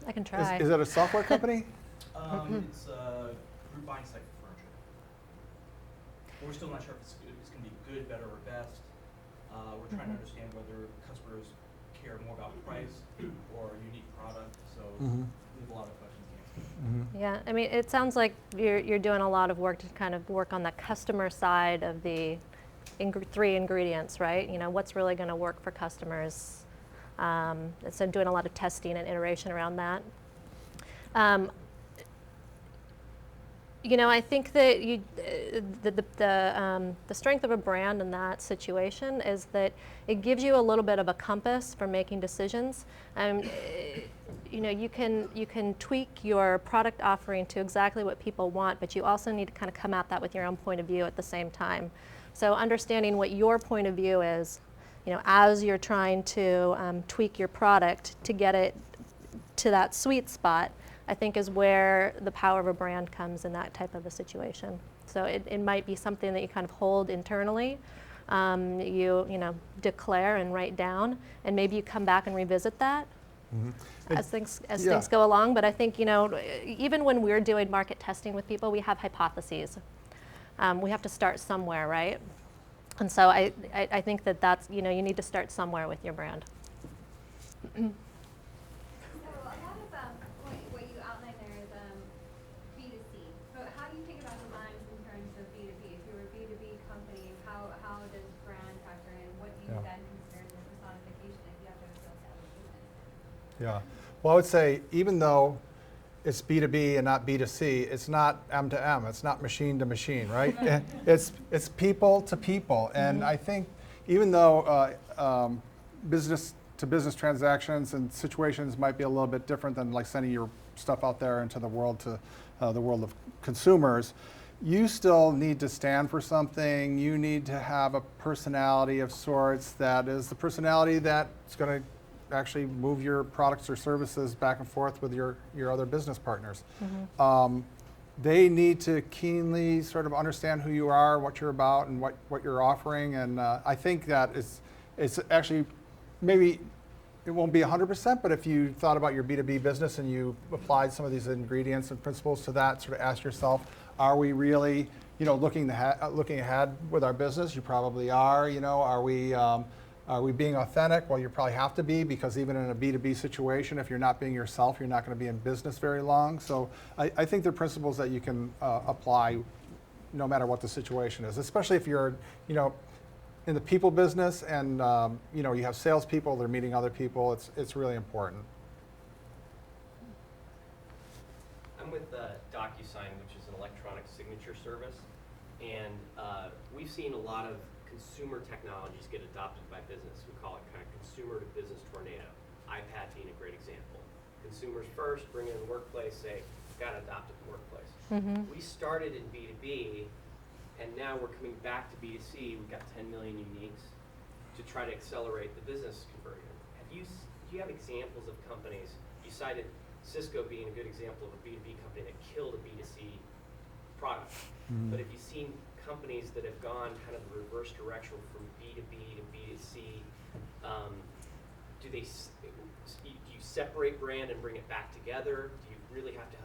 I can try. Is it a software company? It's a group buying site for furniture. We're still not sure if it's going to be good, better, or best. We're trying to understand whether customers care more about price or unique product. So we have a lot of questions to answer. Yeah, I mean, it sounds like you're doing a lot of work to kind of work on the customer side of the three ingredients, right? What's really going to work for customers. So doing a lot of testing and iteration around that. I think that the strength of a brand in that situation is that it gives you a little bit of a compass for making decisions. You can tweak your product offering to exactly what people want, but you also need to kind of come at that with your own point of view at the same time. So understanding what your point of view is, as you're trying to tweak your product to get it to that sweet spot, I think is where the power of a brand comes in that type of a situation. So it might be something that you kind of hold internally, you declare and write down, and maybe you come back and revisit that as things go along. But I think even when we're doing market testing with people, we have hypotheses. We have to start somewhere, right? And so I think that's you need to start somewhere with your brand. Yeah. Well, I would say even though it's B2B and not B2C, it's not M to M. It's not machine to machine, right? It's people to people. And I think even though business to business transactions and situations might be a little bit different than sending your stuff out there into the world to the world of consumers, you still need to stand for something. You need to have a personality of sorts that is the personality that's going to actually move your products or services back and forth with your other business partners. They need to keenly sort of understand who you are, what you're about, and what you're offering. And I think that it's actually, maybe it won't be 100%, but if you thought about your B2B business and you applied some of these ingredients and principles to that, sort of ask yourself, are we really looking ahead with our business? You probably are. Are we being authentic? Well, you probably have to be, because even in a B2B situation, if you're not being yourself, you're not going to be in business very long. So I think they're principles that you can apply no matter what the situation is, especially if you're, in the people business and, you have salespeople, they're meeting other people. It's really important. I'm with DocuSign, which is an electronic signature service, and we've seen a lot of consumer technologies get adopted by business. We call it kind of consumer to business tornado. iPad being a great example. Consumers first, bring it in the workplace, say, got to adopt it in the workplace. Mm-hmm. We started in B2B, and now we're coming back to B2C. We've got 10 million uniques to try to accelerate the business conversion. Do you have examples of companies? You cited Cisco being a good example of a B2B company that killed a B2C product. Mm-hmm. But have you seen companies that have gone kind of the reverse direction from B2B to B2C? Do you separate brand and bring it back together? Do you really have to,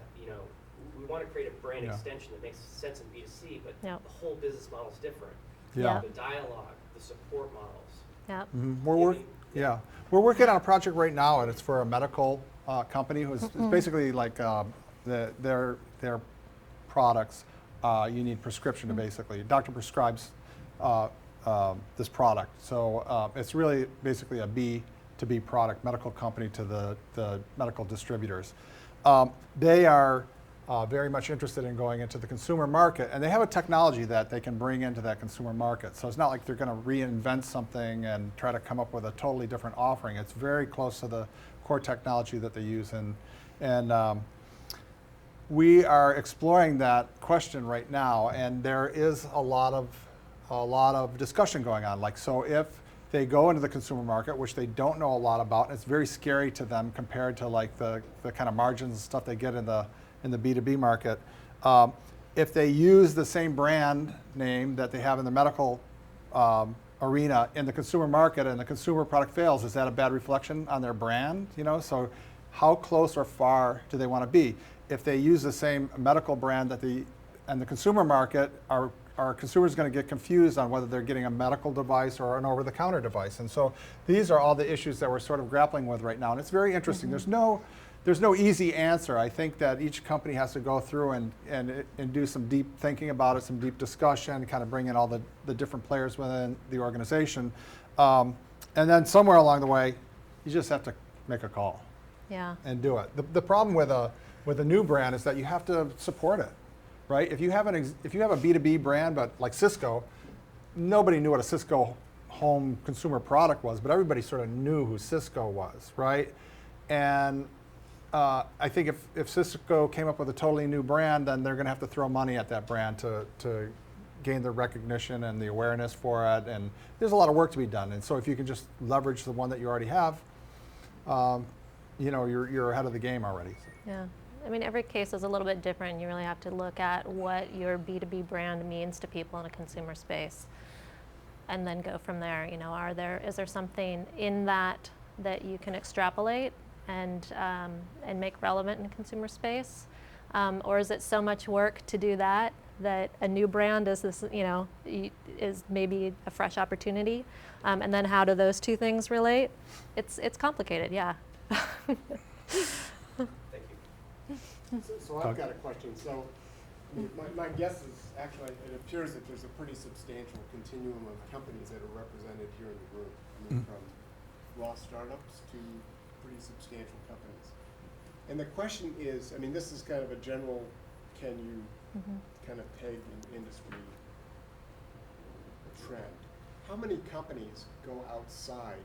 we want to create a brand extension that makes sense in B2C, but Yep. the whole business model is different. Yeah. The dialogue, the support models. Yep. Mm-hmm. We're working on a project right now, and it's for a medical company who's it's basically like their products. You need prescription to basically, doctor prescribes this product. So it's really basically a B2B product, medical company to the medical distributors. They are very much interested in going into the consumer market, and they have a technology that they can bring into that consumer market. So it's not like they're going to reinvent something and try to come up with a totally different offering. It's very close to the core technology that they use, and we are exploring that question right now, and there is a lot of discussion going on. Like, so if they go into the consumer market, which they don't know a lot about, and it's very scary to them compared to like the kind of margins and stuff they get in the B2B market. If they use the same brand name that they have in the medical arena in the consumer market, and the consumer product fails, is that a bad reflection on their brand? So how close or far do they want to be? If they use the same medical brand and the consumer market, are consumers going to get confused on whether they're getting a medical device or an over-the-counter device? And so these are all the issues that we're sort of grappling with right now, and it's very interesting. Mm-hmm. There's no easy answer. I think that each company has to go through and do some deep thinking about it, some deep discussion, kind of bring in all the different players within the organization. And then somewhere along the way, you just have to make a call. Yeah. And do it. The problem with a new brand is that you have to support it, right? If you have a B2B brand, but like Cisco, nobody knew what a Cisco home consumer product was, but everybody sort of knew who Cisco was, right? And I think if Cisco came up with a totally new brand, then they're going to have to throw money at that brand to gain the recognition and the awareness for it. And there's a lot of work to be done. And so if you can just leverage the one that you already have, you're ahead of the game already. Yeah. I mean, every case is a little bit different. You really have to look at what your B2B brand means to people in a consumer space, and then go from there. Is there something in that you can extrapolate and make relevant in consumer space, or is it so much work to do that a new brand is is maybe a fresh opportunity, and then how do those two things relate? It's complicated, yeah. Thank you. So I've got a question. So my guess is actually it appears that there's a pretty substantial continuum of companies that are represented here in the room. I mean, from raw startups to pretty substantial companies. And the question is, I mean, this is kind of a general, can you kind of peg an industry trend? How many companies go outside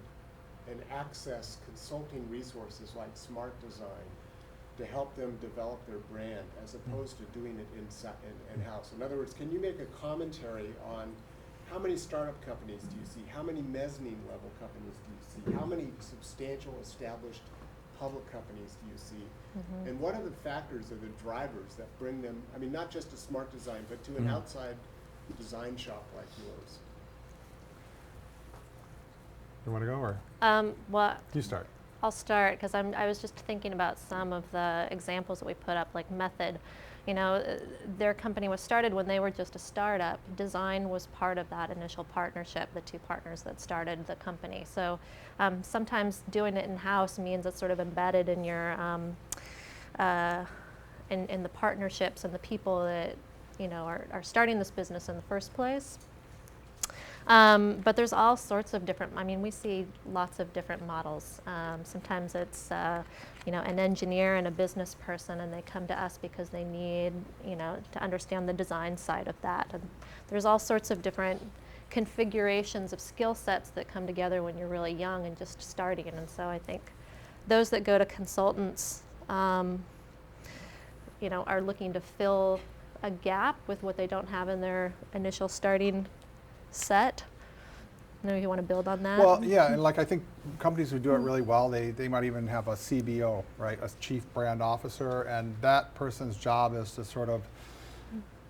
and access consulting resources like smart design to help them develop their brand as opposed to doing it in-house? In other words, can you make a commentary on how many startup companies do you see? How many mezzanine level companies do you see? How many substantial established public companies do you see? And what are the factors or the drivers that bring them, I mean, not just to smart design, but to an outside design shop like yours? You want to go, or Well, you start? I'll start because I was just thinking about some of the examples that we put up, like Method. You know, their company was started when they were just a startup. Design was part of that initial partnership, the two partners that started the company. So sometimes doing it in-house means it's sort of embedded in your, in the partnerships and the people that, you know, are starting this business in the first place. But there's all sorts of different, I mean, we see lots of different models. Sometimes it's, you know, an engineer and a business person, and they come to us because they need, you know, to understand the design side of that. And there's all sorts of different configurations of skill sets that come together when you're really young and just starting. And so I think those that go to consultants, you know, are looking to fill a gap with what they don't have in their initial starting set. I know you want to build on that. Well, yeah, and like I think companies who do it really well, they might even have a CBO, right, a chief brand officer, and that person's job is to sort of,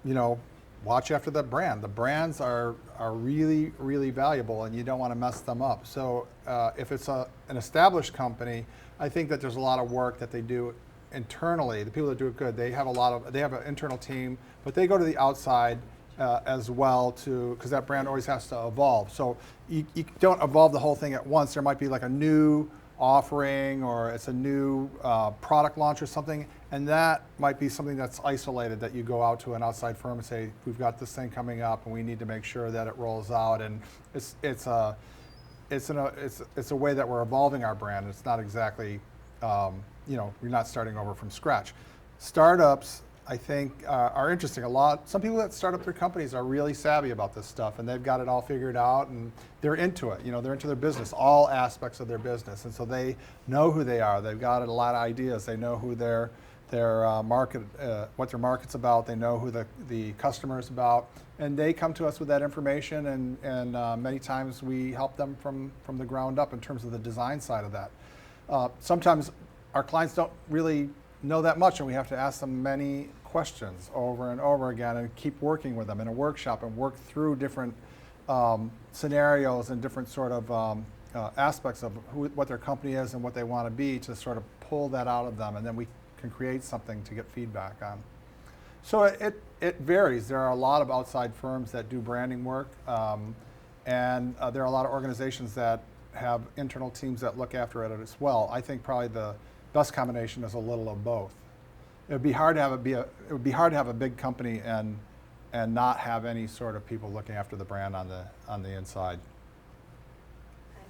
you know, watch after the brand. The brands are really, really valuable, and you don't want to mess them up. So if it's an established company, I think that there's a lot of work that they do internally. The people that do it good, they have an internal team, but they go to the outside as well because that brand always has to evolve. So you don't evolve the whole thing at once. There might be like a new offering or it's a new product launch or something, and that might be something that's isolated that you go out to an outside firm and say, we've got this thing coming up and we need to make sure that it rolls out. And it's a way that we're evolving our brand. It's not exactly, you know, you're not starting over from scratch. Startups, I think, are interesting. Some people that start up their companies are really savvy about this stuff, and they've got it all figured out, and they're into it. You know, they're into their business, all aspects of their business, and so they know who they are. They've got a lot of ideas. They know who their market, what their market's about. They know who the customer is about, and they come to us with that information. And many times we help them from the ground up in terms of the design side of that. Sometimes our clients don't really know that much, and we have to ask them many questions over and over again and keep working with them in a workshop and work through different scenarios and different sort of aspects of what their company is and what they want to be to sort of pull that out of them, and then we can create something to get feedback on. So it varies. There are a lot of outside firms that do branding work, and there are a lot of organizations that have internal teams that look after it as well. I think probably the best combination is a little of both. It would be hard to have a big company and not have any sort of people looking after the brand on the inside.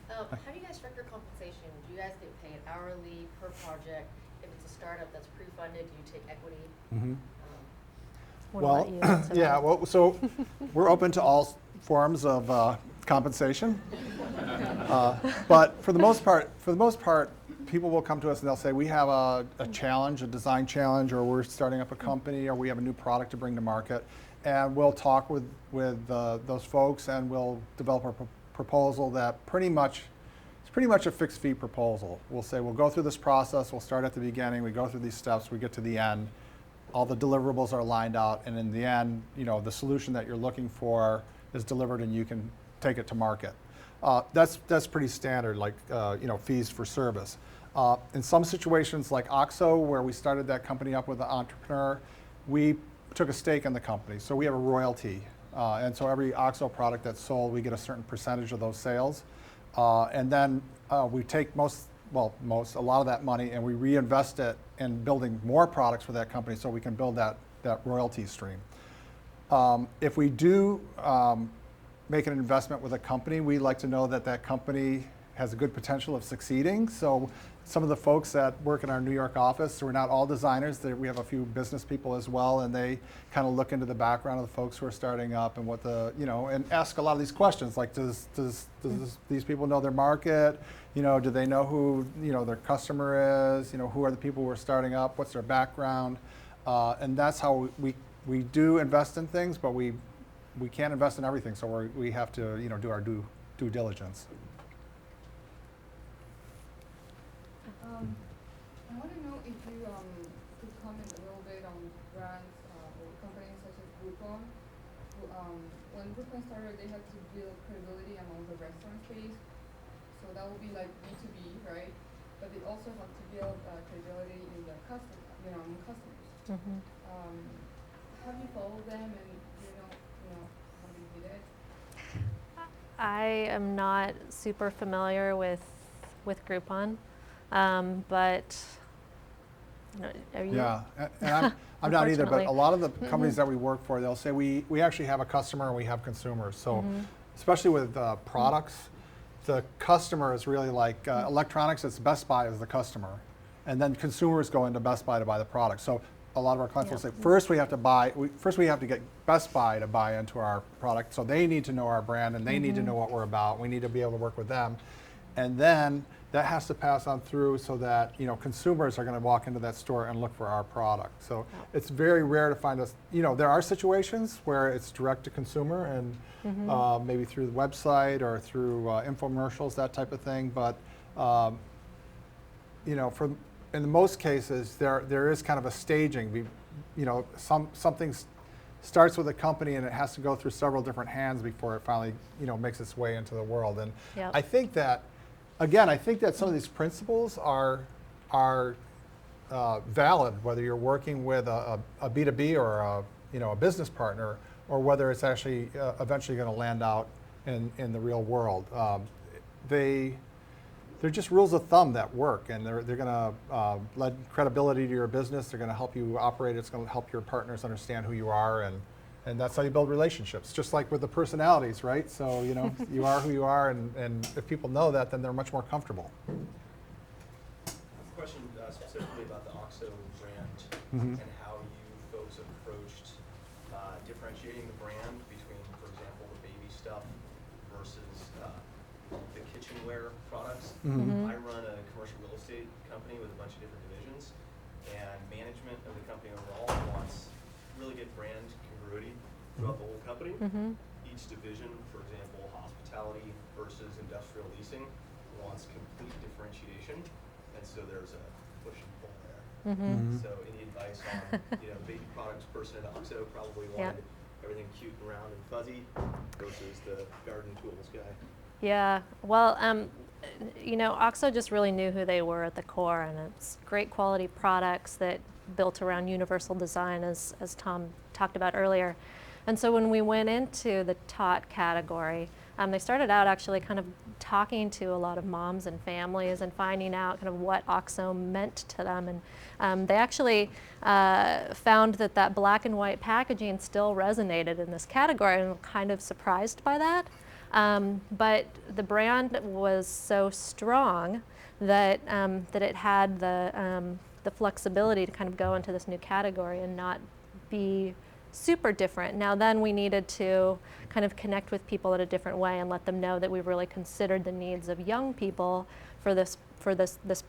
How do you guys structure compensation? Do you guys get paid hourly, per project? If it's a startup that's pre-funded, do you take equity? Mm-hmm. Wanna let you answer that? Yeah. Well, so we're open to all forms of compensation, but for the most part, people will come to us and they'll say, we have a challenge, a design challenge, or we're starting up a company, or we have a new product to bring to market, and we'll talk with those folks, and we'll develop a proposal that it's pretty much a fixed fee proposal. We'll say, we'll go through this process, we'll start at the beginning, we go through these steps, we get to the end, all the deliverables are lined out, and in the end, you know, the solution that you're looking for is delivered and you can take it to market. That's pretty standard, like you know, fees for service. In some situations like OXO, where we started that company up with an entrepreneur, we took a stake in the company. So we have a royalty. And so every OXO product that's sold, we get a certain percentage of those sales. And then we take a lot of that money, and we reinvest it in building more products for that company so we can build that royalty stream. If we do make an investment with a company, we like to know that that company has a good potential of succeeding. So some of the folks that work in our New York office, we're not all designers, we have a few business people as well, and they kind of look into the background of the folks who are starting up and and ask a lot of these questions, like does these people know their market? You know, do they know who, you know, their customer is? You know, who are the people who are starting up? What's their background? And that's how we do invest in things, but we can't invest in everything, so we have to, you know, do our due diligence. I want to know if you could comment a little bit on brands or companies such as Groupon. When Groupon started, they had to build credibility among the restaurant space. So that would be like B2B, right? but they also have to build credibility in the among customers. Mhm. Have you followed them, and how they did it? I am not super familiar with Groupon, but are you? Yeah, and I'm not either, but Unfortunately. a lot of the companies that we work for, they'll say we actually have a customer and we have consumers. So especially with products, the customer is really like electronics, it's Best Buy as the customer. And then consumers go into Best Buy to buy the product. So a lot of our clients will say, first we have to get Best Buy to buy into our product. So they need to know our brand and they need to know what we're about. We need to be able to work with them. And then that has to pass on through so that consumers are going to walk into that store and look for our product. So it's very rare to find us. There are situations where it's direct to consumer and maybe through the website or through infomercials, that type of thing. But in most cases, there is kind of a staging. Something starts with a company and it has to go through several different hands before it finally makes its way into the world. And I think that. Again, I think that some of these principles are valid, whether you're working with a B2B or a business partner, or whether it's actually eventually going to land out in the real world. They're just rules of thumb that work, and they're going to lend credibility to your business. They're going to help you operate. It's going to help your partners understand who you are, and that's how you build relationships, just like with the personalities, right? So, you are who you are, and if people know that, then they're much more comfortable. Question specifically about the OXO brand and how you folks approached differentiating the brand between, for example, the baby stuff versus the kitchenware products. I run a commercial real estate company with a bunch of different divisions, and management of the company overall wants really good brand congruity throughout the whole company. Each division, for example, hospitality versus industrial leasing, wants complete differentiation, and so there's a push and pull there. So any advice on baby products person at OXO probably wanted everything cute and round and fuzzy versus the garden tools guy? Yeah, well, OXO just really knew who they were at the core, and it's great quality products that built around universal design, as Tom talked about earlier. And so when we went into the tot category, they started out actually kind of talking to a lot of moms and families and finding out kind of what OXO meant to them. And they actually found that black and white packaging still resonated in this category, and were kind of surprised by that. But the brand was so strong that it had the flexibility to kind of go into this new category and not be super different. Now then we needed to kind of connect with people in a different way and let them know that we really considered the needs of young people for this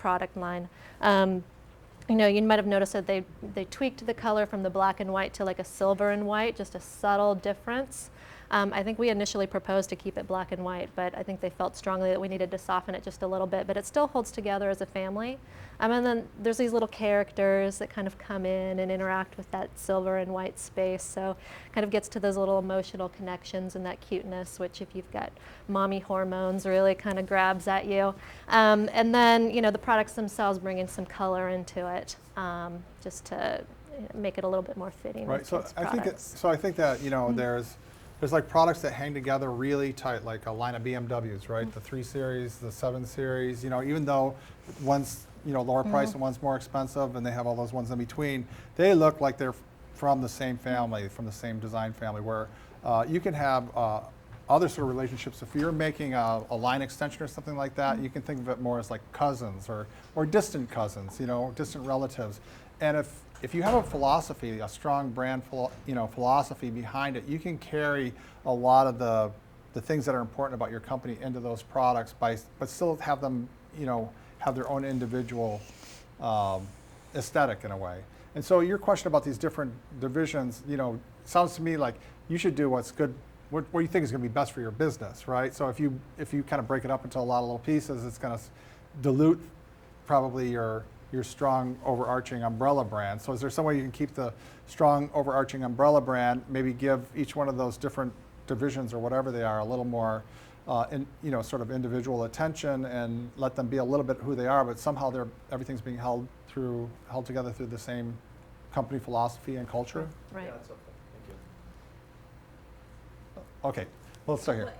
product line. You might have noticed that they tweaked the color from the black and white to like a silver and white, just a subtle difference. I think we initially proposed to keep it black and white, but I think they felt strongly that we needed to soften it just a little bit, but it still holds together as a family. And then there's these little characters that kind of come in and interact with that silver and white space, so kind of gets to those little emotional connections and that cuteness, which if you've got mommy hormones really kind of grabs at you. And then, the products themselves bring in some color into it, just to make it a little bit more fitting. Right, with so kids' I products. think that, there's like products that hang together really tight, like a line of BMWs, right? The 3 Series, the 7 Series, even though one's, lower price and one's more expensive, and they have all those ones in between, they look like they're from the same family, from the same design family, where you can have other sort of relationships. If you're making a line extension or something like that, you can think of it more as like cousins or distant cousins, distant relatives. And if you have a philosophy, a strong brand philosophy behind it, you can carry a lot of the things that are important about your company into those products, but still have them, have their own individual aesthetic in a way. And so your question about these different divisions, sounds to me like you should do what's good, what you think is going to be best for your business, right? So if you kind of break it up into a lot of little pieces, it's going to dilute probably your strong overarching umbrella brand. So is there some way you can keep the strong overarching umbrella brand, maybe give each one of those different divisions or whatever they are a little more sort of individual attention and let them be a little bit who they are, but somehow everything's being held together through the same company philosophy and culture. Right. Yeah, that's helpful. Thank you. Okay, well, let's start here. Well,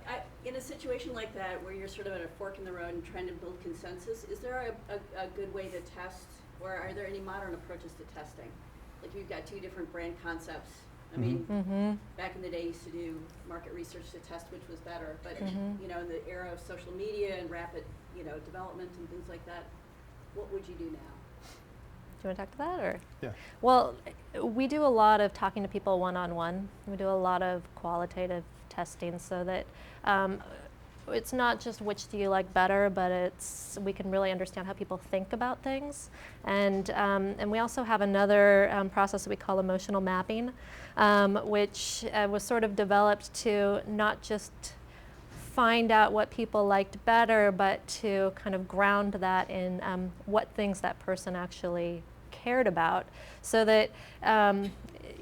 in a situation like that, where you're sort of at a fork in the road and trying to build consensus, is there a good way to test, or are there any modern approaches to testing? Like you've got two different brand concepts. I mean, back in the day, you used to do market research to test which was better, but you know, in the era of social media and rapid, you know, development and things like that, what would you do now? Do you want to talk to that, or? Yeah. Well, we do a lot of talking to people one-on-one. We do a lot of qualitative testing so that it's not just which do you like better, but we can really understand how people think about things. And we also have another process that we call emotional mapping, which was sort of developed to not just find out what people liked better, but to kind of ground that in what things that person actually cared about, so that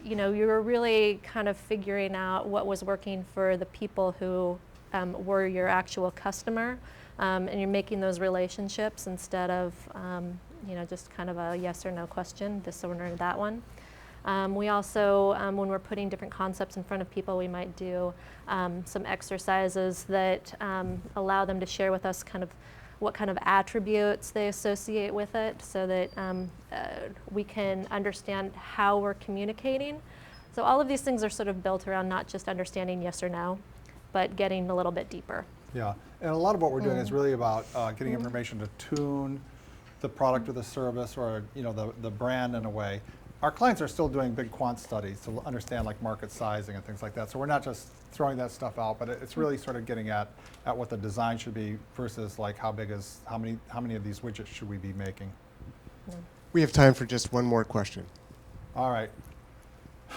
you know, you were really kind of figuring out what was working for the people who were your actual customer, and you're making those relationships instead of you know, just kind of a yes or no question, this one or that one. We also, when we're putting different concepts in front of people, we might do some exercises that allow them to share with us kind of what kind of attributes they associate with it, so that we can understand how we're communicating. So all of these things are sort of built around not just understanding yes or no, but getting a little bit deeper. Yeah, and a lot of what we're doing is really about getting information to tune the product or the service, or you know, the brand in a way. Our clients are still doing big quant studies to understand like market sizing and things like that. So we're not just throwing that stuff out, but it's really sort of getting at what the design should be versus like how many of these widgets should we be making. We have time for just one more question. All right. I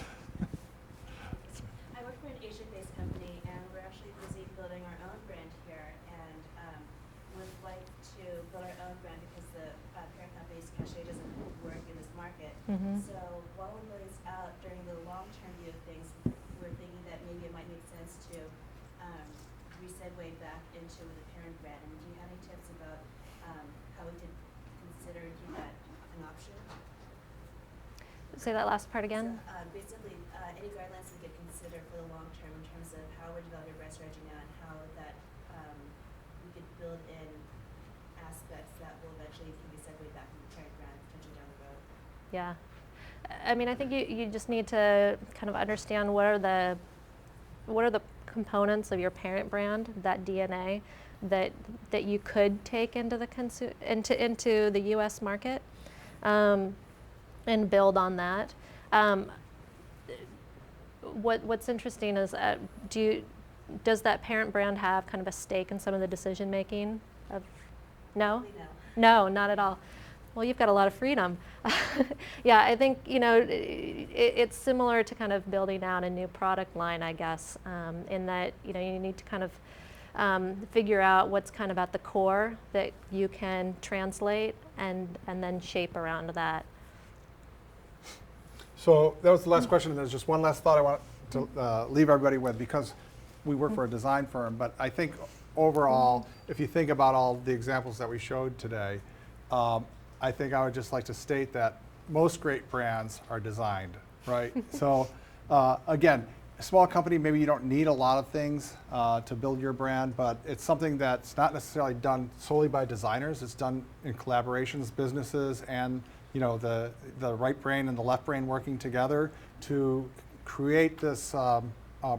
work for an Asia-based company, and we're actually busy building our own brand here, and would like to build our own brand because the parent company's cachet doesn't work in this market. So while we're building this out, during the long-term view of things, we're thinking that maybe it might make sense to re-segue back into the parent brand. And do you have any tips about how we could consider keep that an option? Say that last part again. So, basically, any guidelines we could consider for the long term in terms of how we're developing brand strategy now, and how that we could build in aspects that will eventually be segued back into the parent brand potentially down the road. Yeah. I mean, I think you just need to kind of understand what are the components of your parent brand, that DNA, that you could take into the into the U.S. market, and build on that. What's interesting is, does that parent brand have kind of a stake in some of the decision making? No? No, not at all. Well, you've got a lot of freedom. Yeah, I think, you know, it's similar to kind of building out a new product line, I guess, in that, you know, you need to kind of figure out what's kind of at the core that you can translate and then shape around that. So that was the last question, and there's just one last thought I want to leave everybody with, because we work for a design firm, but I think overall, if you think about all the examples that we showed today, I think I would just like to state that most great brands are designed, right? So again, a small company, maybe you don't need a lot of things to build your brand, but it's something that's not necessarily done solely by designers. It's done in collaborations, businesses, and you know, the right brain and the left brain working together to create this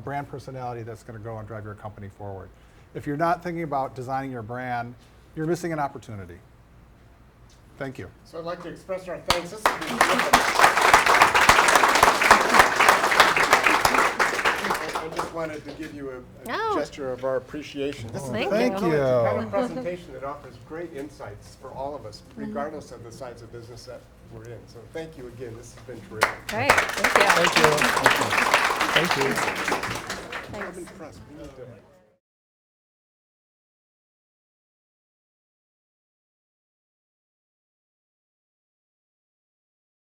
brand personality that's going to go and drive your company forward. If you're not thinking about designing your brand, you're missing an opportunity. Thank you. So I'd like to express our thanks. This has been terrific. I just wanted to give you a gesture of our appreciation. This is Thank the you. kind of presentation that offers great insights for all of us, regardless of the size of business that we're in. So thank you again. This has been terrific. Great, thank you. Thank you. Thank you. I'm impressed. We need to